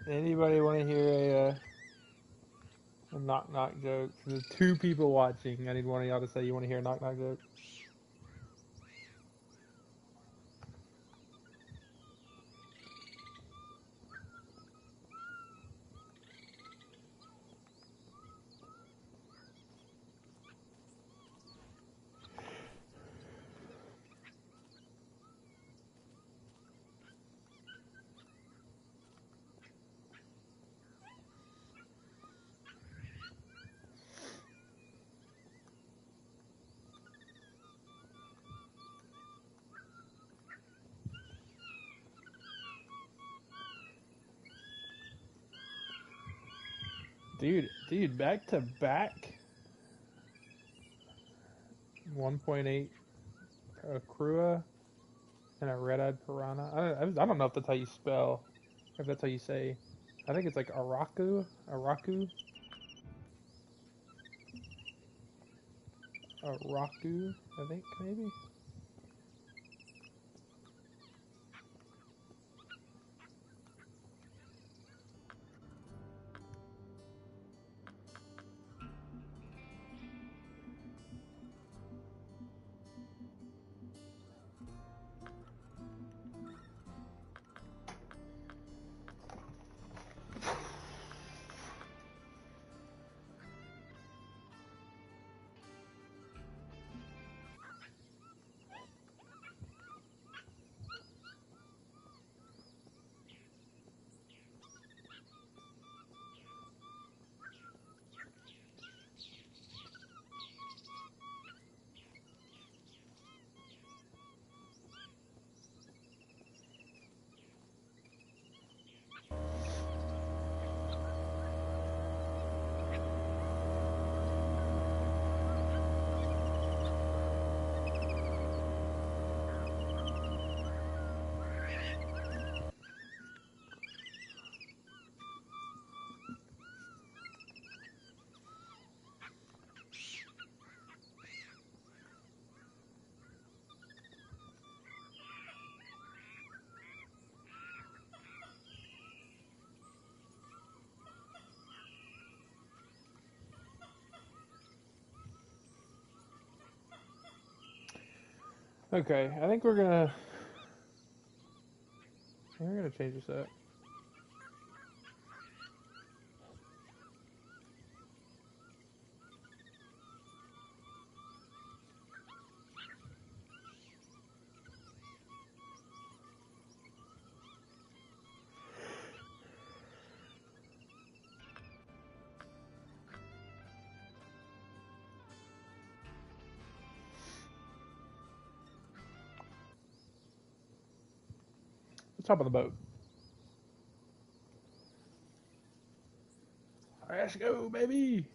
Anybody want to hear a knock knock joke? There's 2 people watching. I need one of y'all to say you want to hear a knock knock joke. Dude, back to back. 1.8 Crua and a red-eyed piranha. I don't know if that's how you spell, if that's how you say. I think it's like Araku, Araku, I think maybe. Okay, I think we're gonna change this up. Let's hop on the boat. Let's go, baby.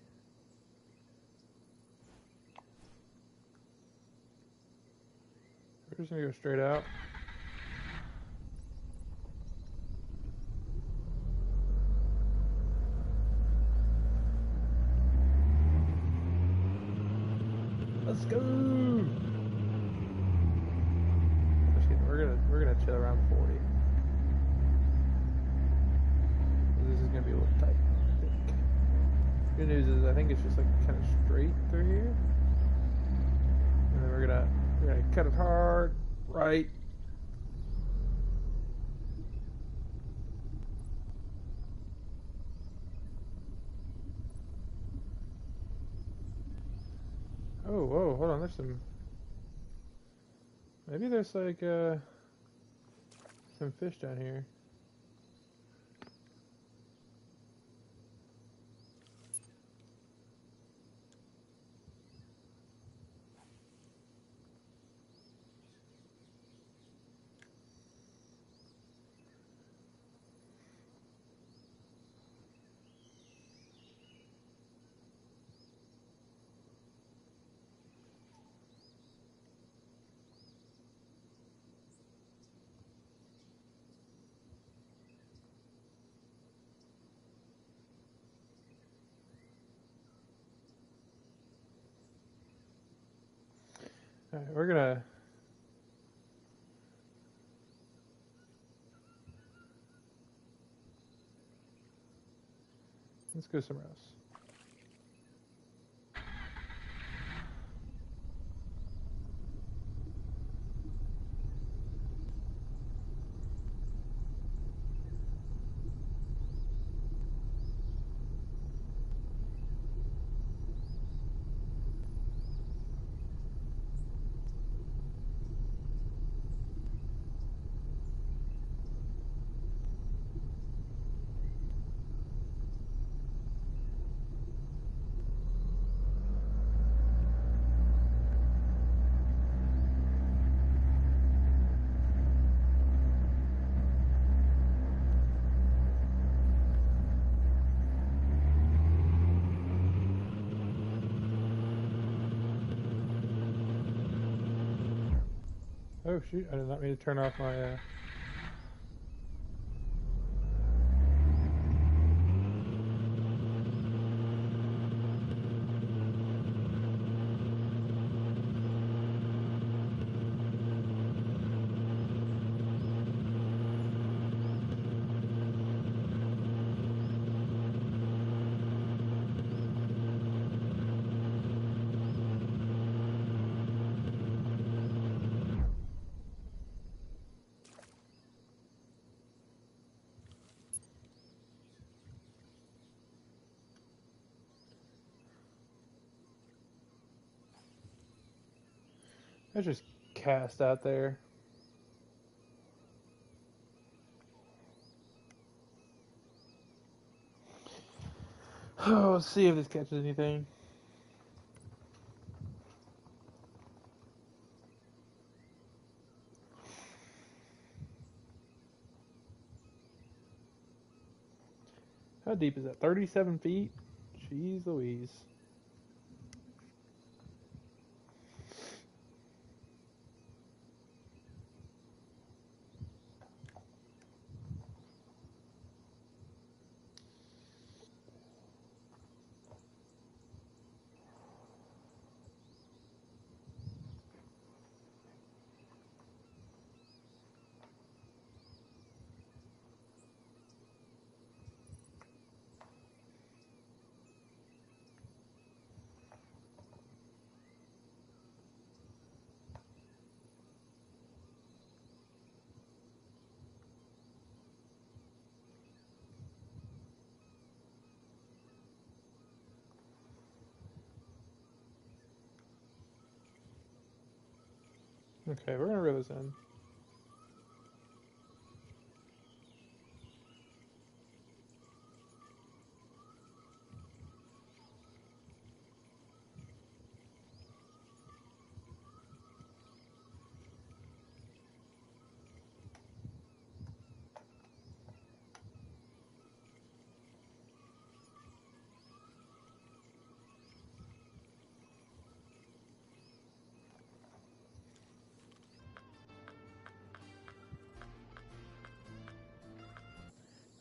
We're just gonna go straight out. Let's go. Just kidding. We're gonna chill around 40. This is gonna be a little tight, I think. Good news is I think it's just like kind of straight through here, and then we're gonna cut it hard, right. Oh, whoa, hold on, there's some... Maybe there's like, some fish down here. Alright, we're gonna... Let's go somewhere else. Oh shoot, I did not mean to turn off my, I just cast out there. Oh, let's see if this catches anything. How deep is that? 37 feet? Jeez Louise. Okay, we're gonna reel this in.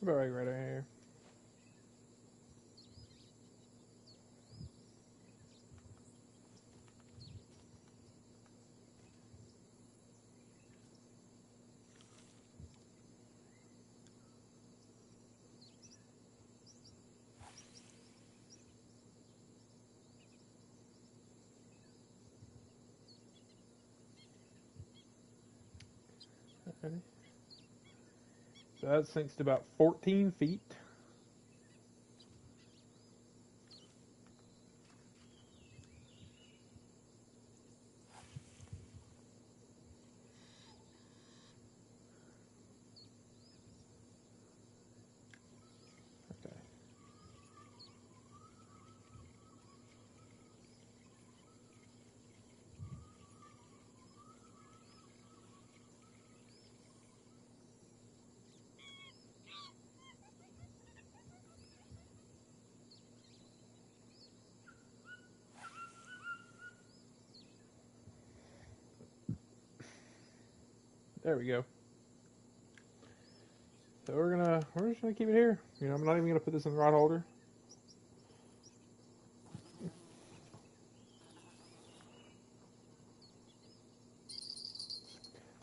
About right here. Ready? So that sinks to about 14 feet. Okay. There we go. So we're just gonna keep it here. You know, I'm not even gonna put this in the rod holder.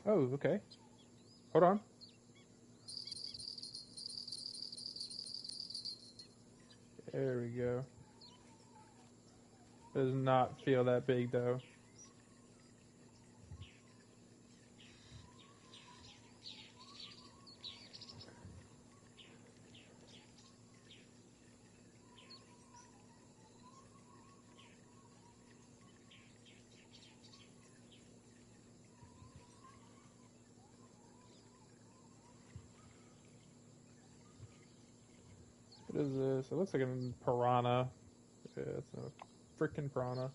Oh, okay. Hold on. There we go. Does not feel that big though. What is this? It looks like a piranha. Yeah, it's a freaking piranha.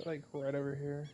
Like right over here.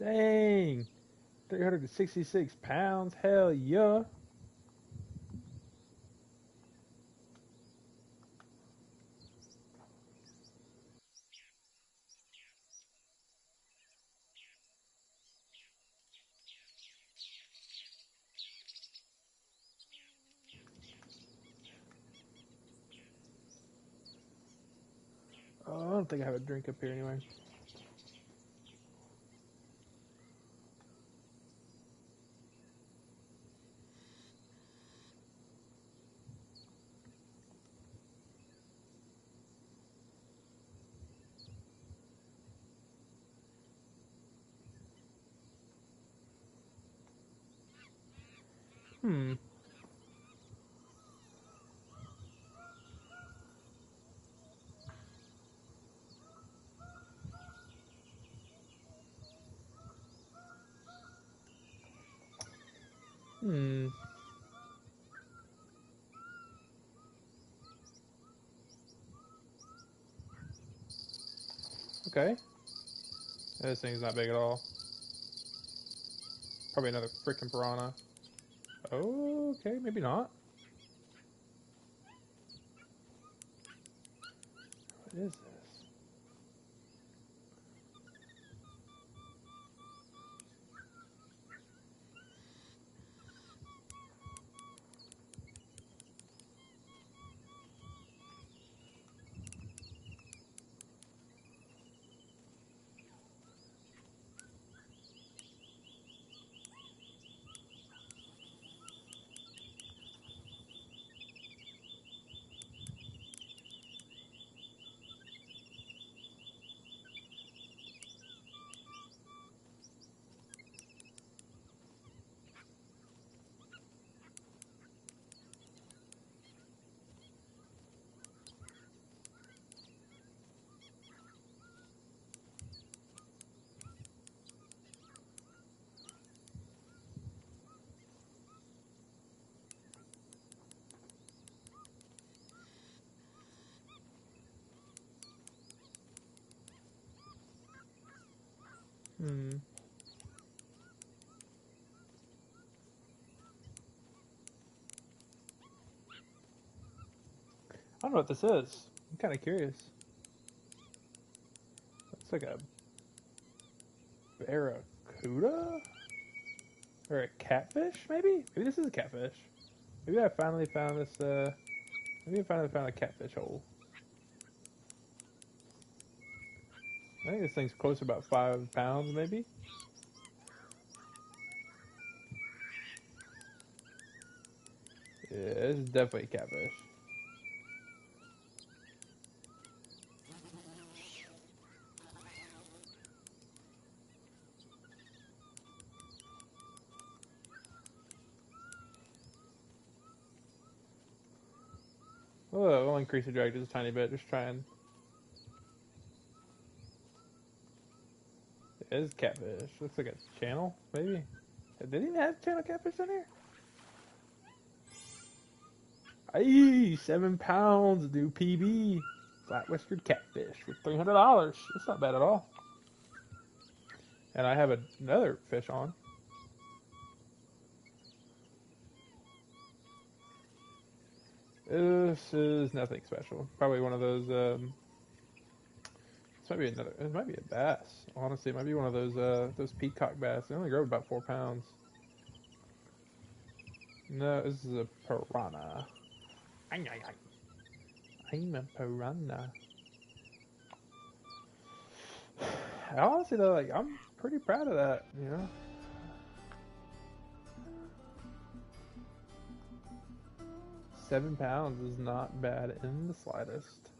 Dang! 366 pounds? Hell yeah! Oh, I don't think I have a drink up here anyway. Hmm. Hmm. Okay. This thing's not big at all. Probably another freaking piranha. Okay, maybe not. What is this? Hmm. I don't know what this is. I'm kind of curious. It's like a barracuda? Or a catfish, maybe? Maybe this is a catfish. Maybe I finally found this, maybe I finally found a catfish hole. I think this thing's close to about 5 pounds, maybe? Yeah, this is definitely a catfish. Oh, we'll increase the drag just a tiny bit, just trying. It is catfish. Looks like a channel, maybe? Did he even have channel catfish in here? Aye, 7 pounds, new PB. Flat whiskered catfish for $300. That's not bad at all. And I have another fish on. This is nothing special. Probably one of those, this might be another, it might be a bass. Honestly, it might be one of those peacock bass. They only grow about 4 pounds. No, this is a piranha. I'm a piranha. Honestly though, like, I'm pretty proud of that, you know? £7 is not bad in the slightest.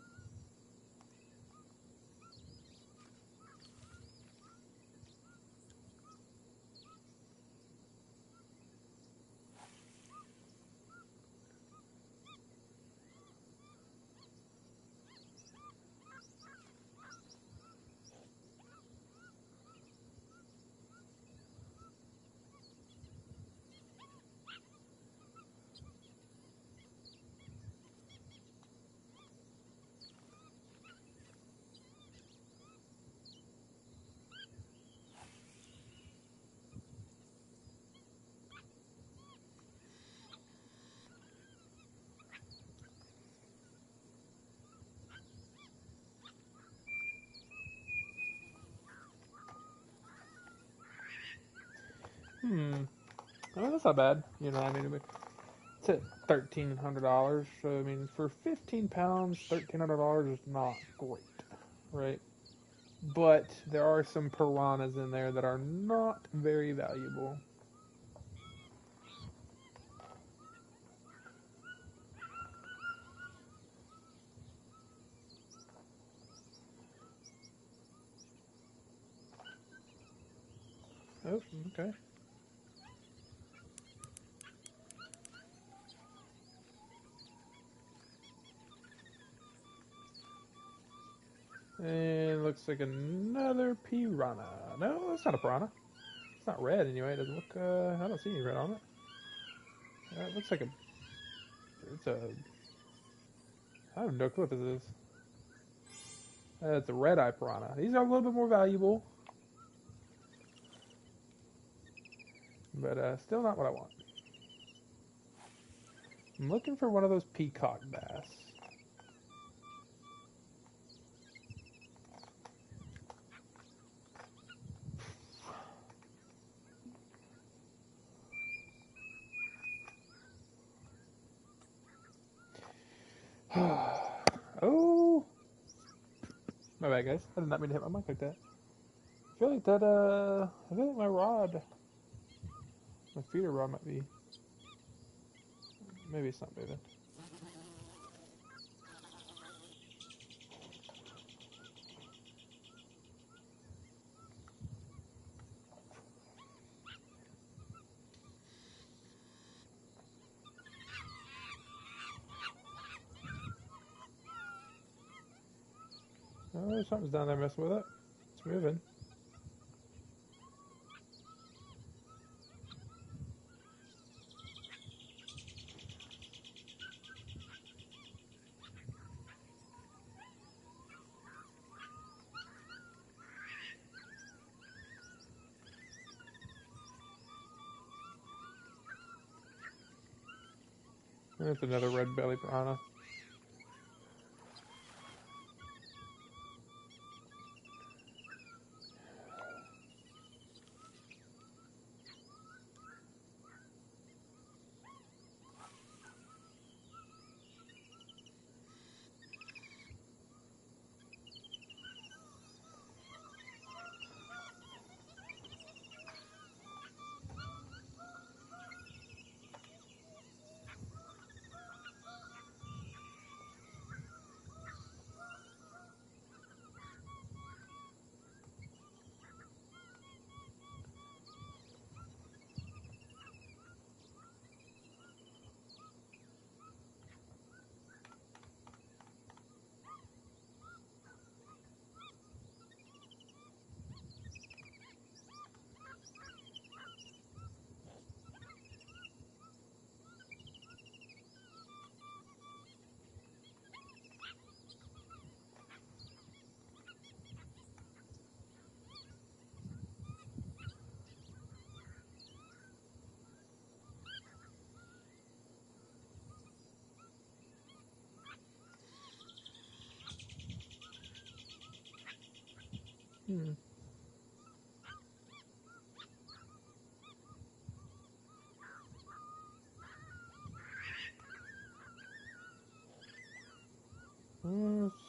Oh, that's not bad. You know, I mean, it's at $1,300. So, I mean, for 15 pounds, $1,300 is not great, right? But there are some piranhas in there that are not very valuable. Oh, okay. And looks like another piranha. No, that's not a piranha. It's not red anyway. It doesn't look, I don't see any red on it. It looks like it's a, I have no clue what this is. It's a red-eye piranha. These are a little bit more valuable, but still not what I want. I'm looking for one of those peacock bass. Oh, my bad, guys. I did not mean to hit my mic like that. I feel like that. I feel like my feeder rod might be. Maybe it's not moving. Oh, something's down there messing with it. It's moving. That's another red belly piranha.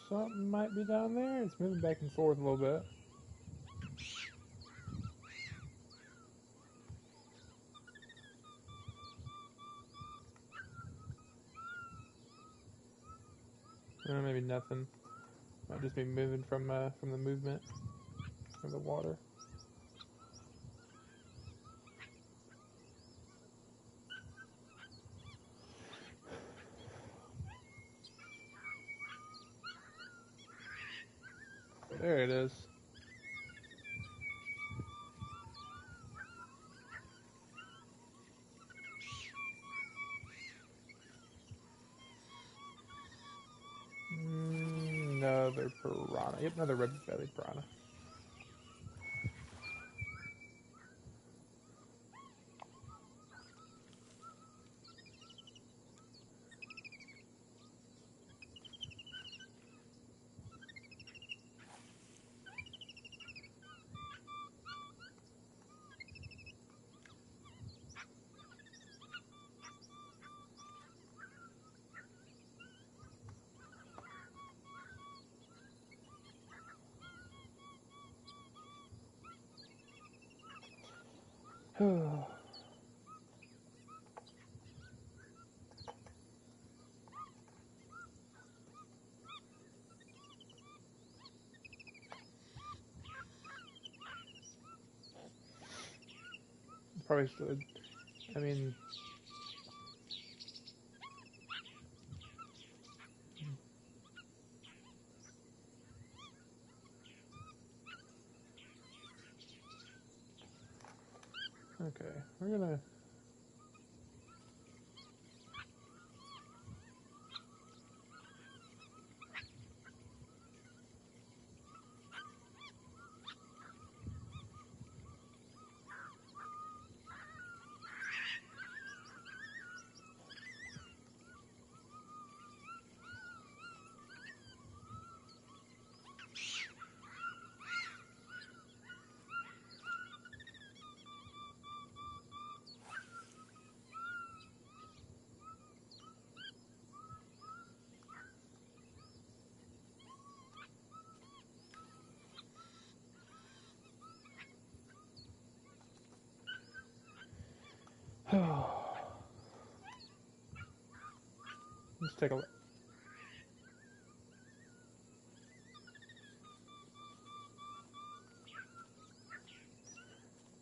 Something might be down there. It's moving back and forth a little bit. Maybe nothing. Might just be moving from the movement of the water. There it is. Another piranha. Yep, another red-bellied piranha. Probably should. I mean, okay, we're gonna. Let's take a look.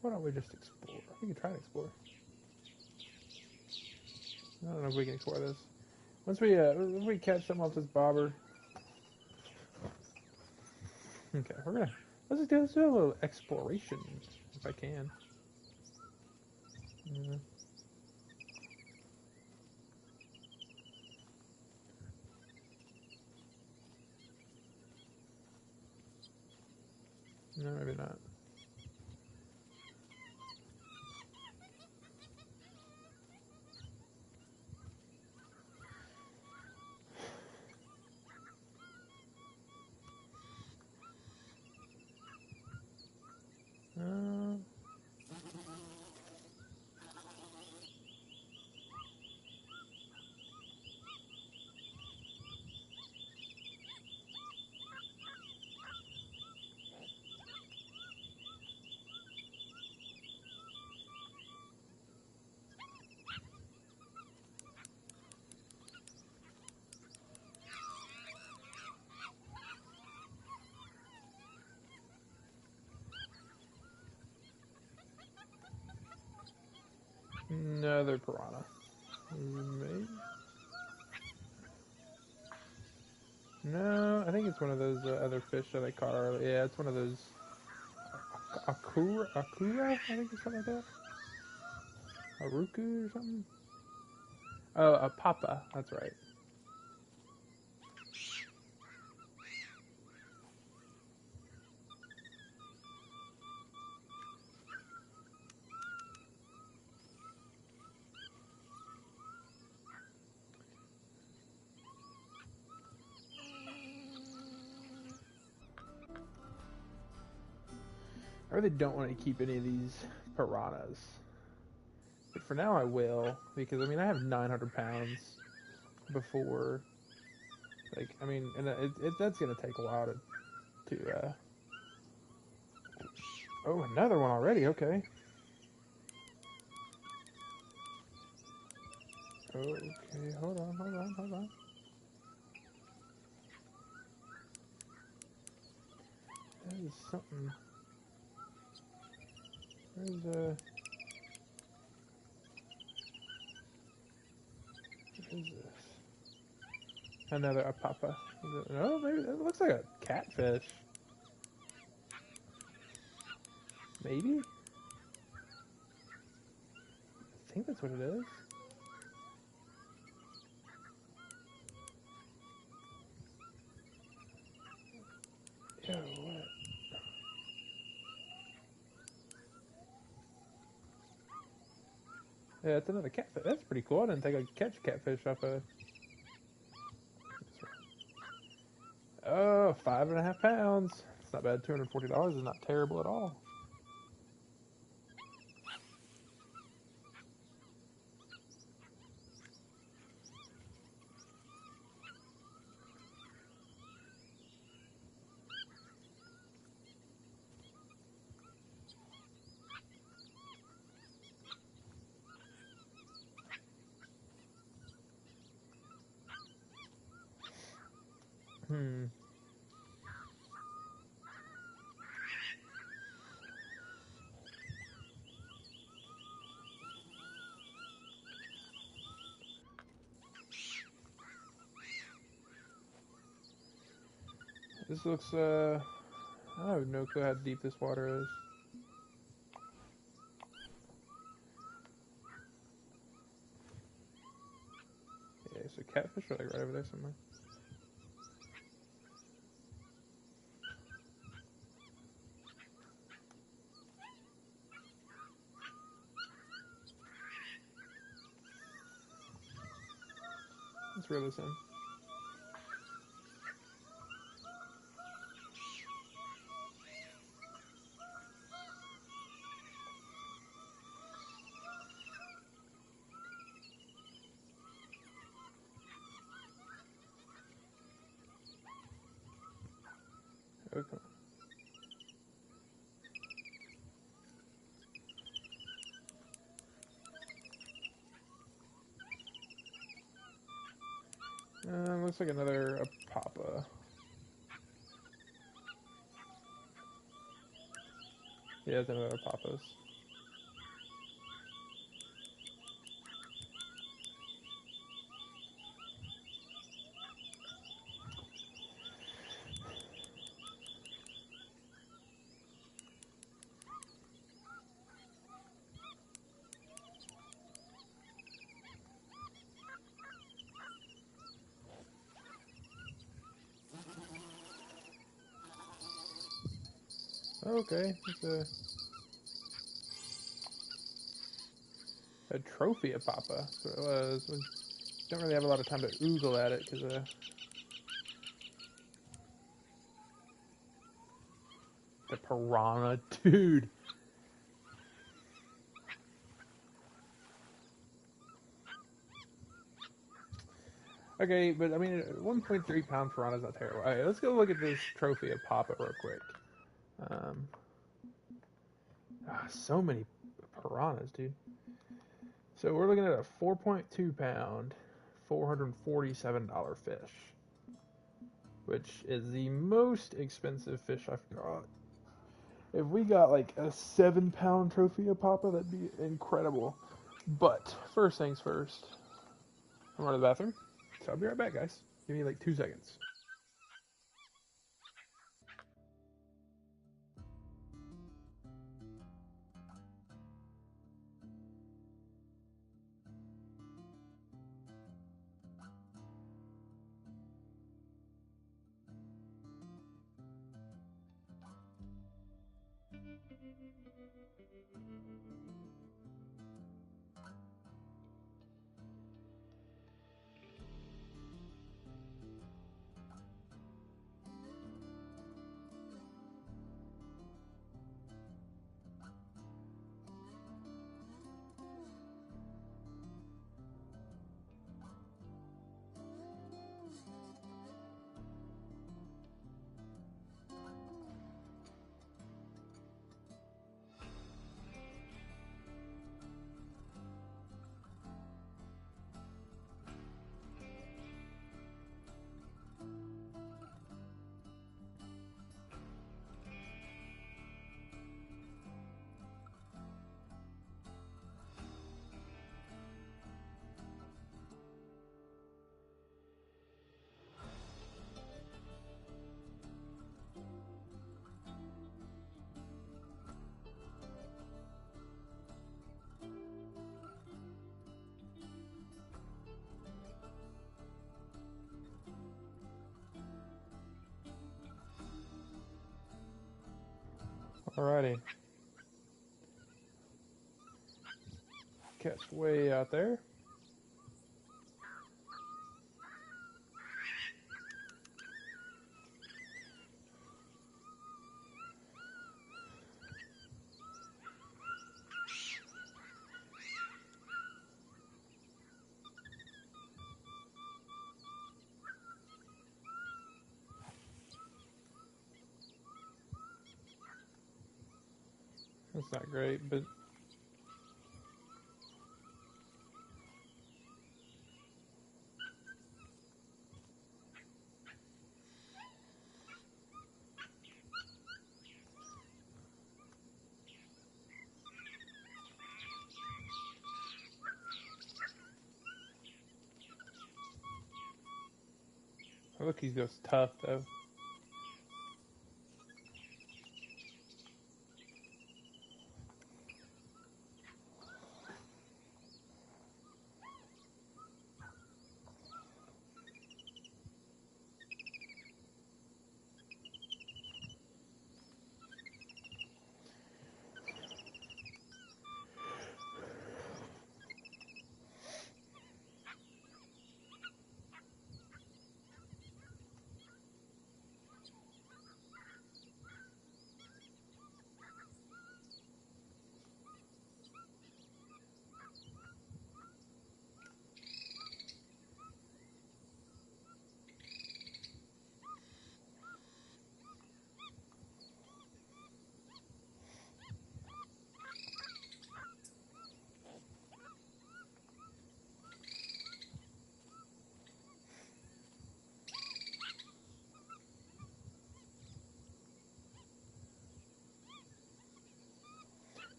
Why don't we just explore? We can try to explore. I don't know if we can explore this. Once we catch something off this bobber. Okay, let's do a little exploration if I can. Yeah. No, maybe not. Another piranha. Maybe? No, I think it's one of those other fish that I caught earlier. Yeah, it's one of those akura, I think it's something like that. Aruku or something. Oh, a papa. That's right. I really don't want to keep any of these piranhas. But for now I will, because I mean I have 900 pounds before, like, I mean, and that's going to take a while to oh, another one already, okay. Okay, hold on. That is something. There's a... What is this? Another apapa. No, maybe it looks like a catfish. Maybe? I think that's what it is. Yo, what? Yeah, it's another catfish. That's pretty cool. I didn't think I'd catch catfish off a... Oh, 5.5 pounds. It's not bad. $240 is not terrible at all. This looks, I have no clue how deep this water is. Yeah, so catfish are like right over there somewhere. Let's reel this in. Okay. looks like another Apapa. Yeah, it's another Apapas. Okay, it's a trophy Apapa. That's what it was. We don't really have a lot of time to oogle at it because the piranha, dude. Okay, but I mean, 1.3 pound piranha is not terrible. All right, let's go look at this trophy Apapa real quick. So many piranhas, dude. So we're looking at a 4.2 pound, $447 fish, which is the most expensive fish I've got. If we got like a 7-pound trophy Apapa, that'd be incredible. But first things first, I'm going to the bathroom, so I'll be right back, guys. Give me like 2 seconds. Alrighty. Catch way out there. That's not great, but look, he's just tough though.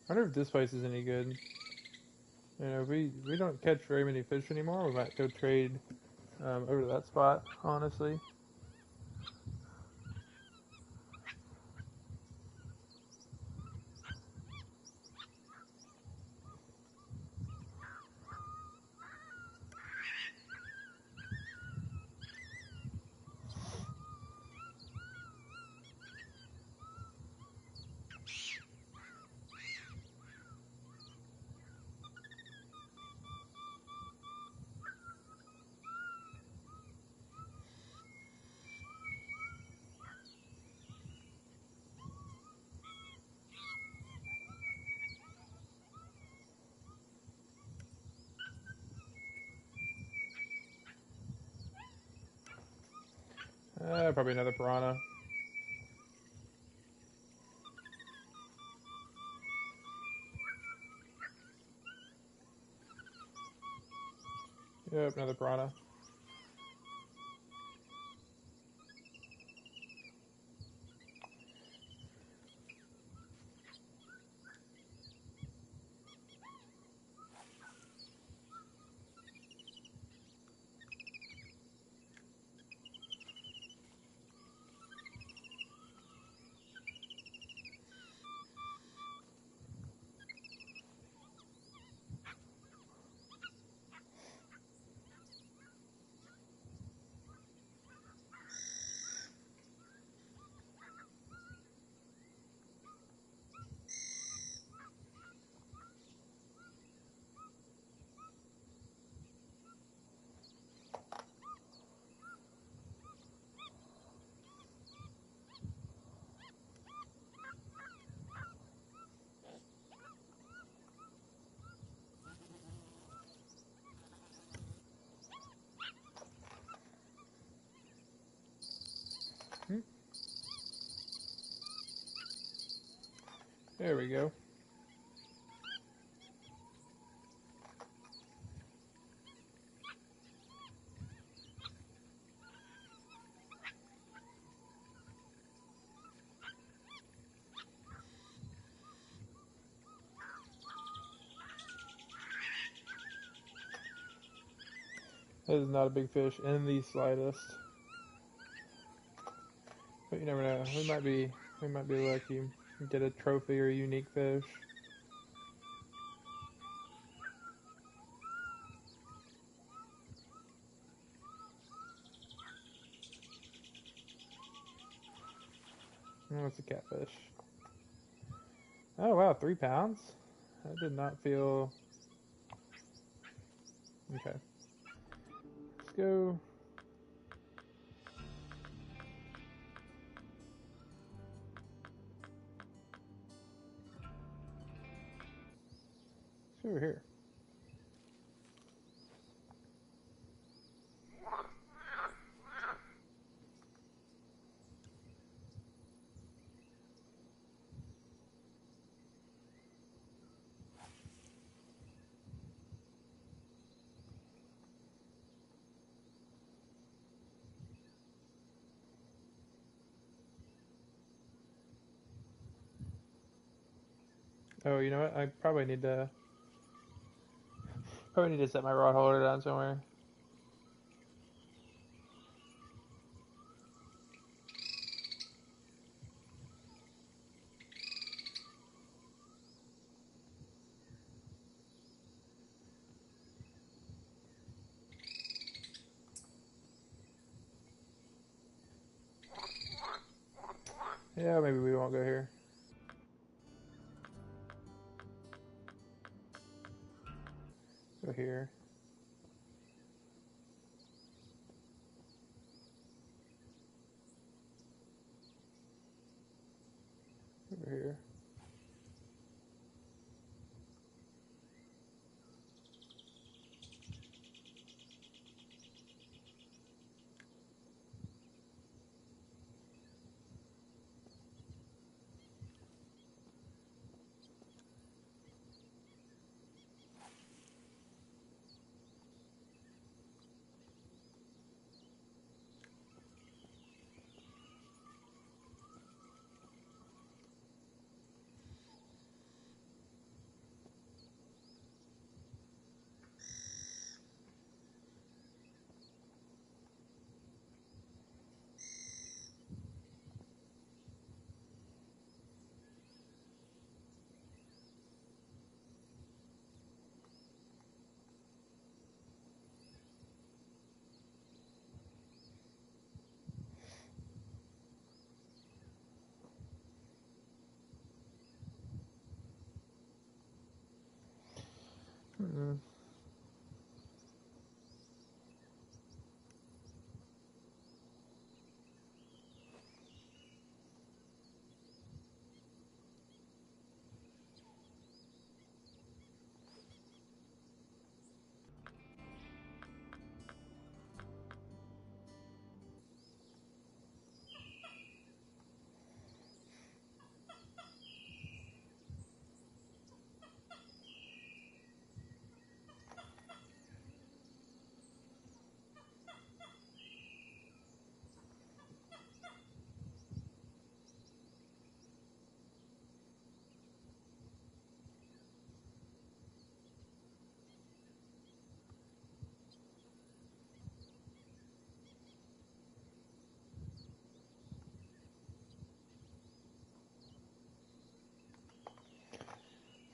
I wonder if this place is any good. You know, if we don't catch very many fish anymore, we might go trade over to that spot, honestly. Probably another piranha. Yep, another piranha. Hmm. There we go. That is not a big fish in the slightest. But you never know. We might be lucky. Get a trophy or a unique fish. Oh, it's a catfish. Oh wow, 3 pounds? That did not feel... Okay. Let's go... Let's go over here. Oh, you know what? I probably need to set my rod holder down somewhere. Yeah, maybe we won't go here. Go here. Over here.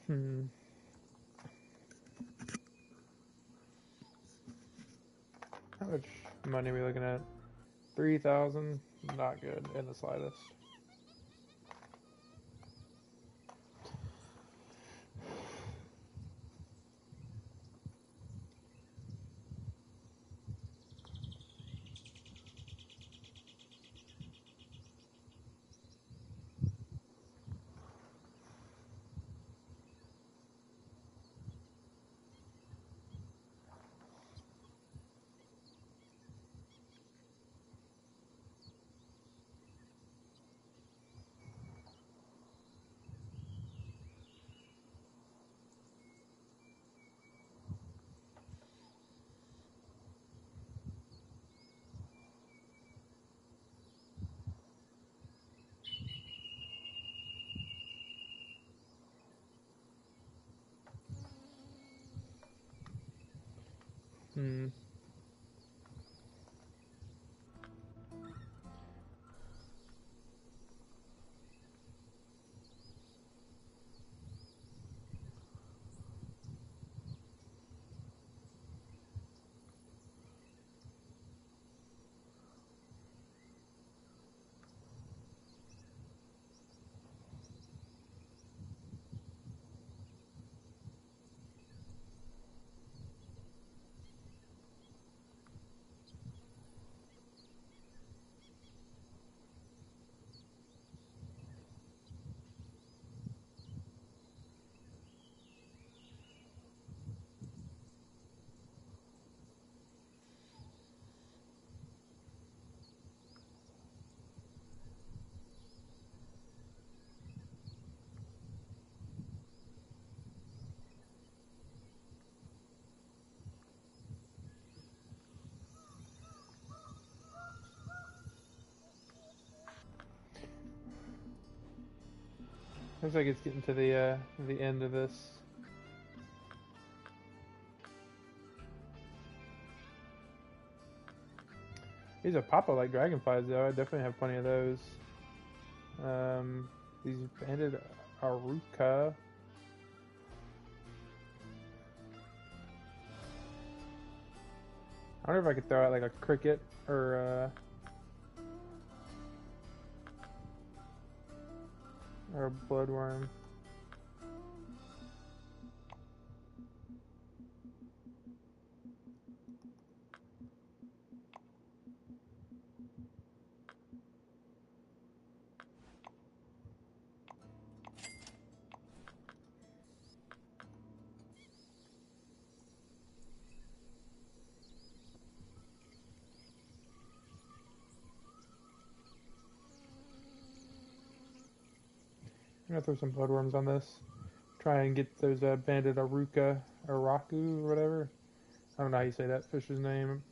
Hmm. How much money are we looking at? 3,000? Not good in the slightest. Hmm. Looks like it's getting to the end of this. These are pop-up like dragonflies though. I definitely have plenty of those. These banded aruca. I wonder if I could throw out like a cricket or a bloodworm. I'm gonna throw some bloodworms on this. Try and get those banded aruca, araku, or whatever. I don't know how you say that fish's name.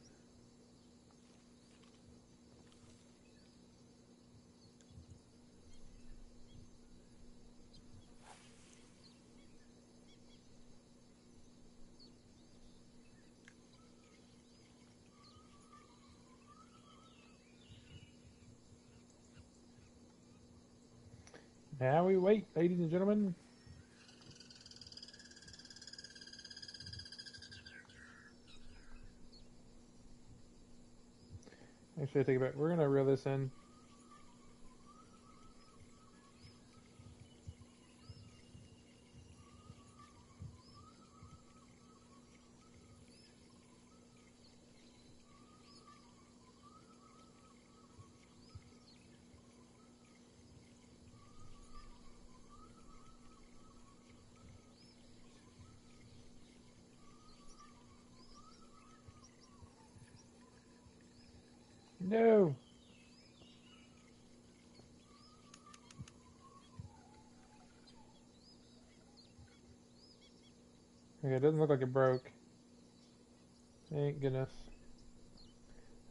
Now we wait, ladies and gentlemen. Actually, I take it back. We're gonna reel this in. No. Okay, it doesn't look like it broke. Thank goodness.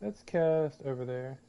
Let's cast over there.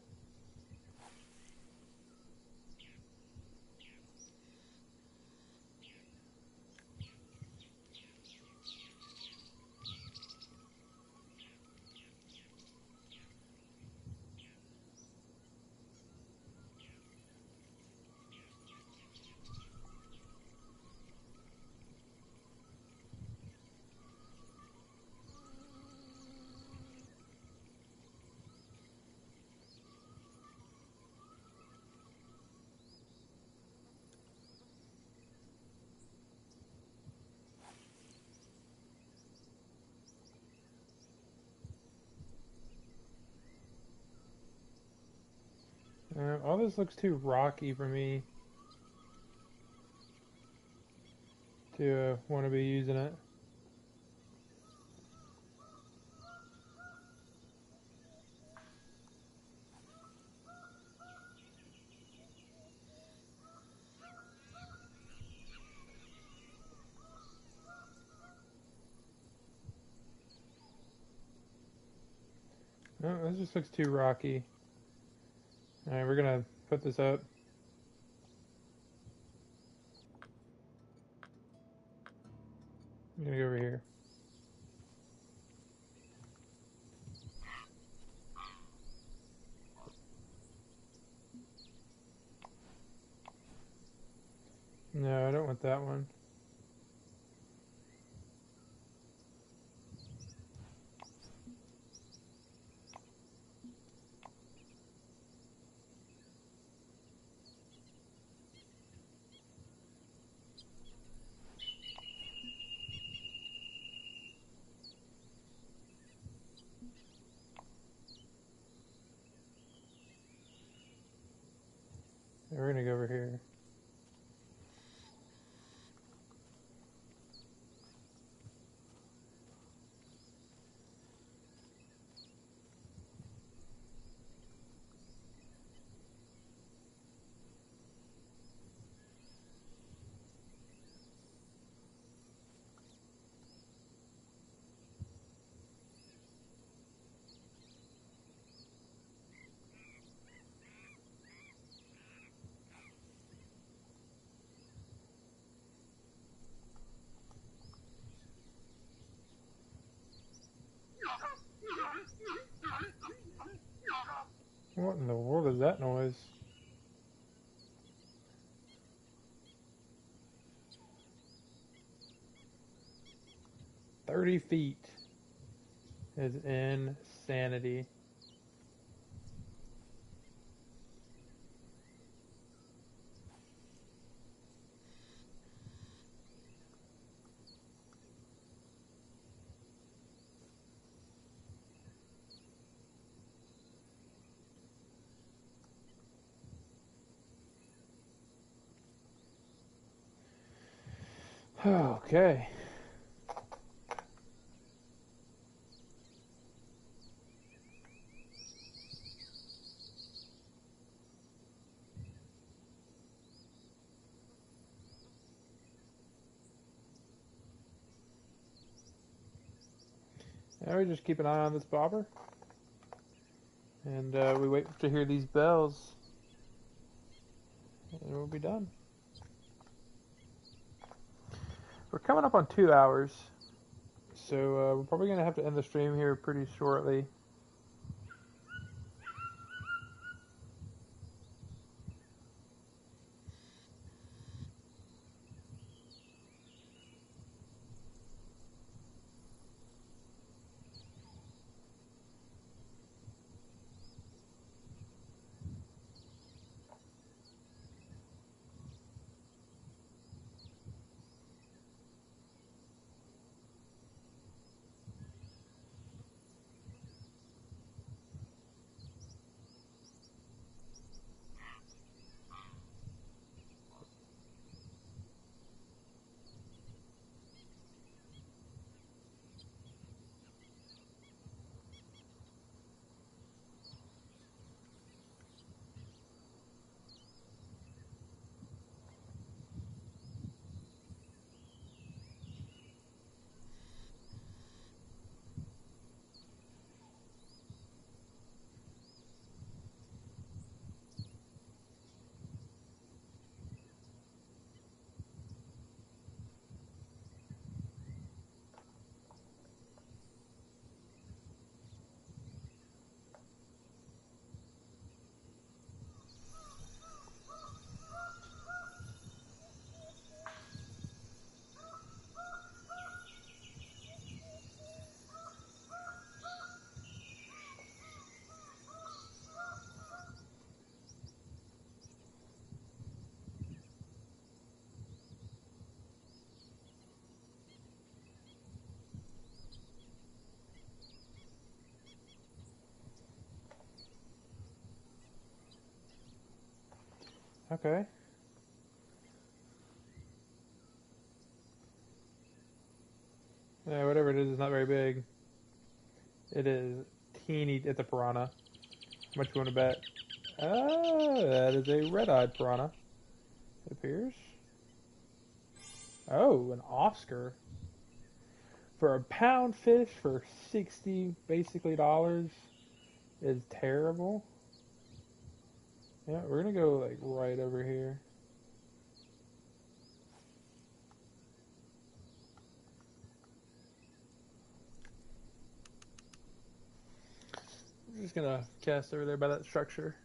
All this looks too rocky for me to want to be using it. This just looks too rocky. Alright, we're gonna put this up. I'm gonna go over here. No, I don't want that one. We're gonna go over here. What in the world is that noise? "30 feet is insanity." Okay. Now we just keep an eye on this bobber. And we wait to hear these bells. And we'll be done. We're coming up on 2 hours. So we're probably going to have to end the stream here pretty shortly. Okay. Yeah, whatever it is not very big. It is teeny. It's a piranha. How much you want to bet? Ah, that is a red-eyed piranha. It appears. Oh, an Oscar. For a pound fish for 60 basically dollars is terrible. Yeah, we're gonna go like right over here. I'm just gonna cast over there by that structure.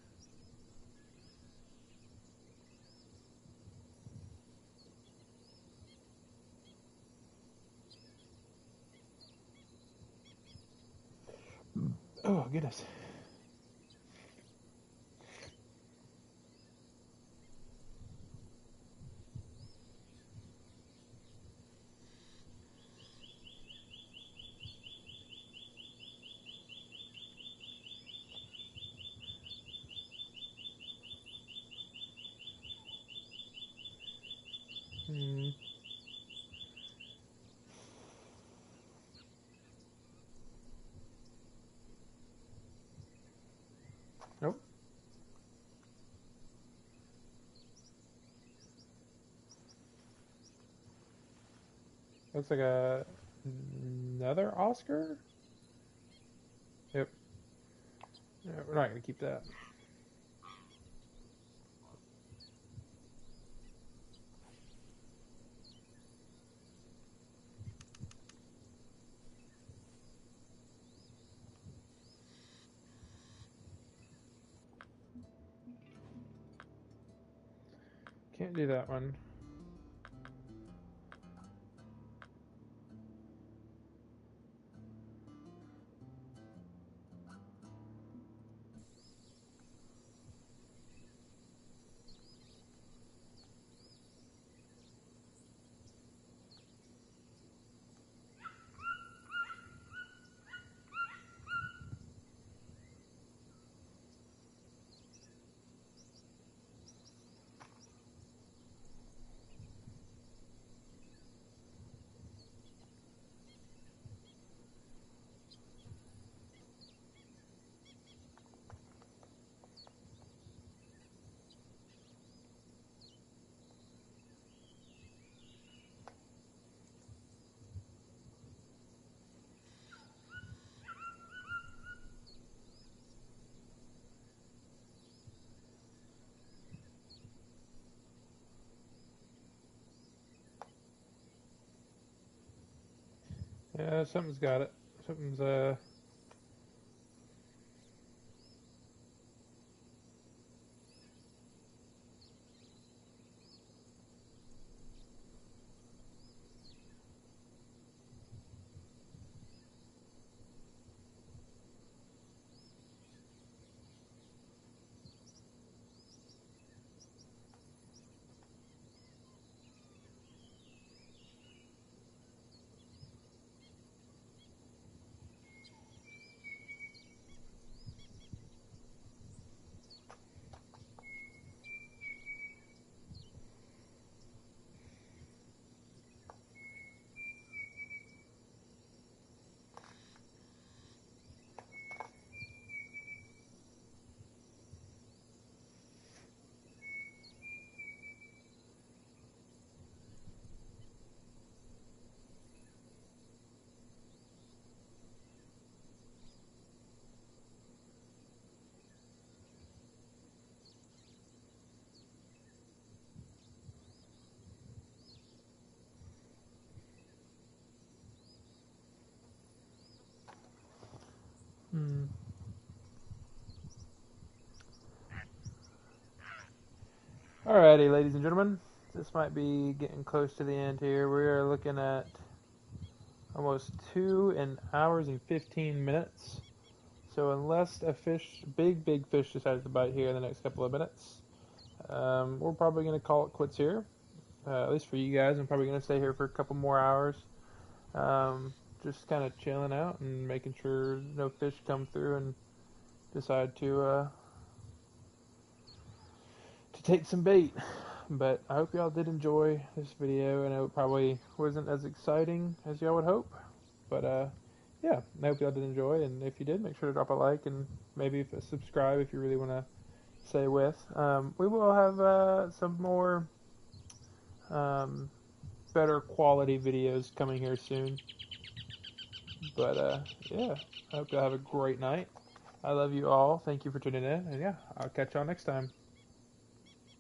Oh goodness. Hmm. Nope. Looks like another Oscar. Yep. Yeah, we're not gonna keep that. Can't do that one. Yeah, something's got it. Something's. Hmm. Alrighty, ladies and gentlemen. This might be getting close to the end here. We are looking at almost 2 hours and 15 minutes. So unless a big fish decides to bite here in the next couple of minutes, we're probably going to call it quits here. At least for you guys, I'm probably going to stay here for a couple more hours. Just kind of chilling out and making sure no fish come through and decide to to take some bait. But I hope y'all did enjoy this video. I know it probably wasn't as exciting as y'all would hope. But yeah, I hope y'all did enjoy. And if you did, make sure to drop a like and maybe subscribe if you really want to stay with. We will have some more better quality videos coming here soon. But yeah, I hope y'all have a great night. I love you all. Thank you for tuning in. And yeah, I'll catch y'all next time.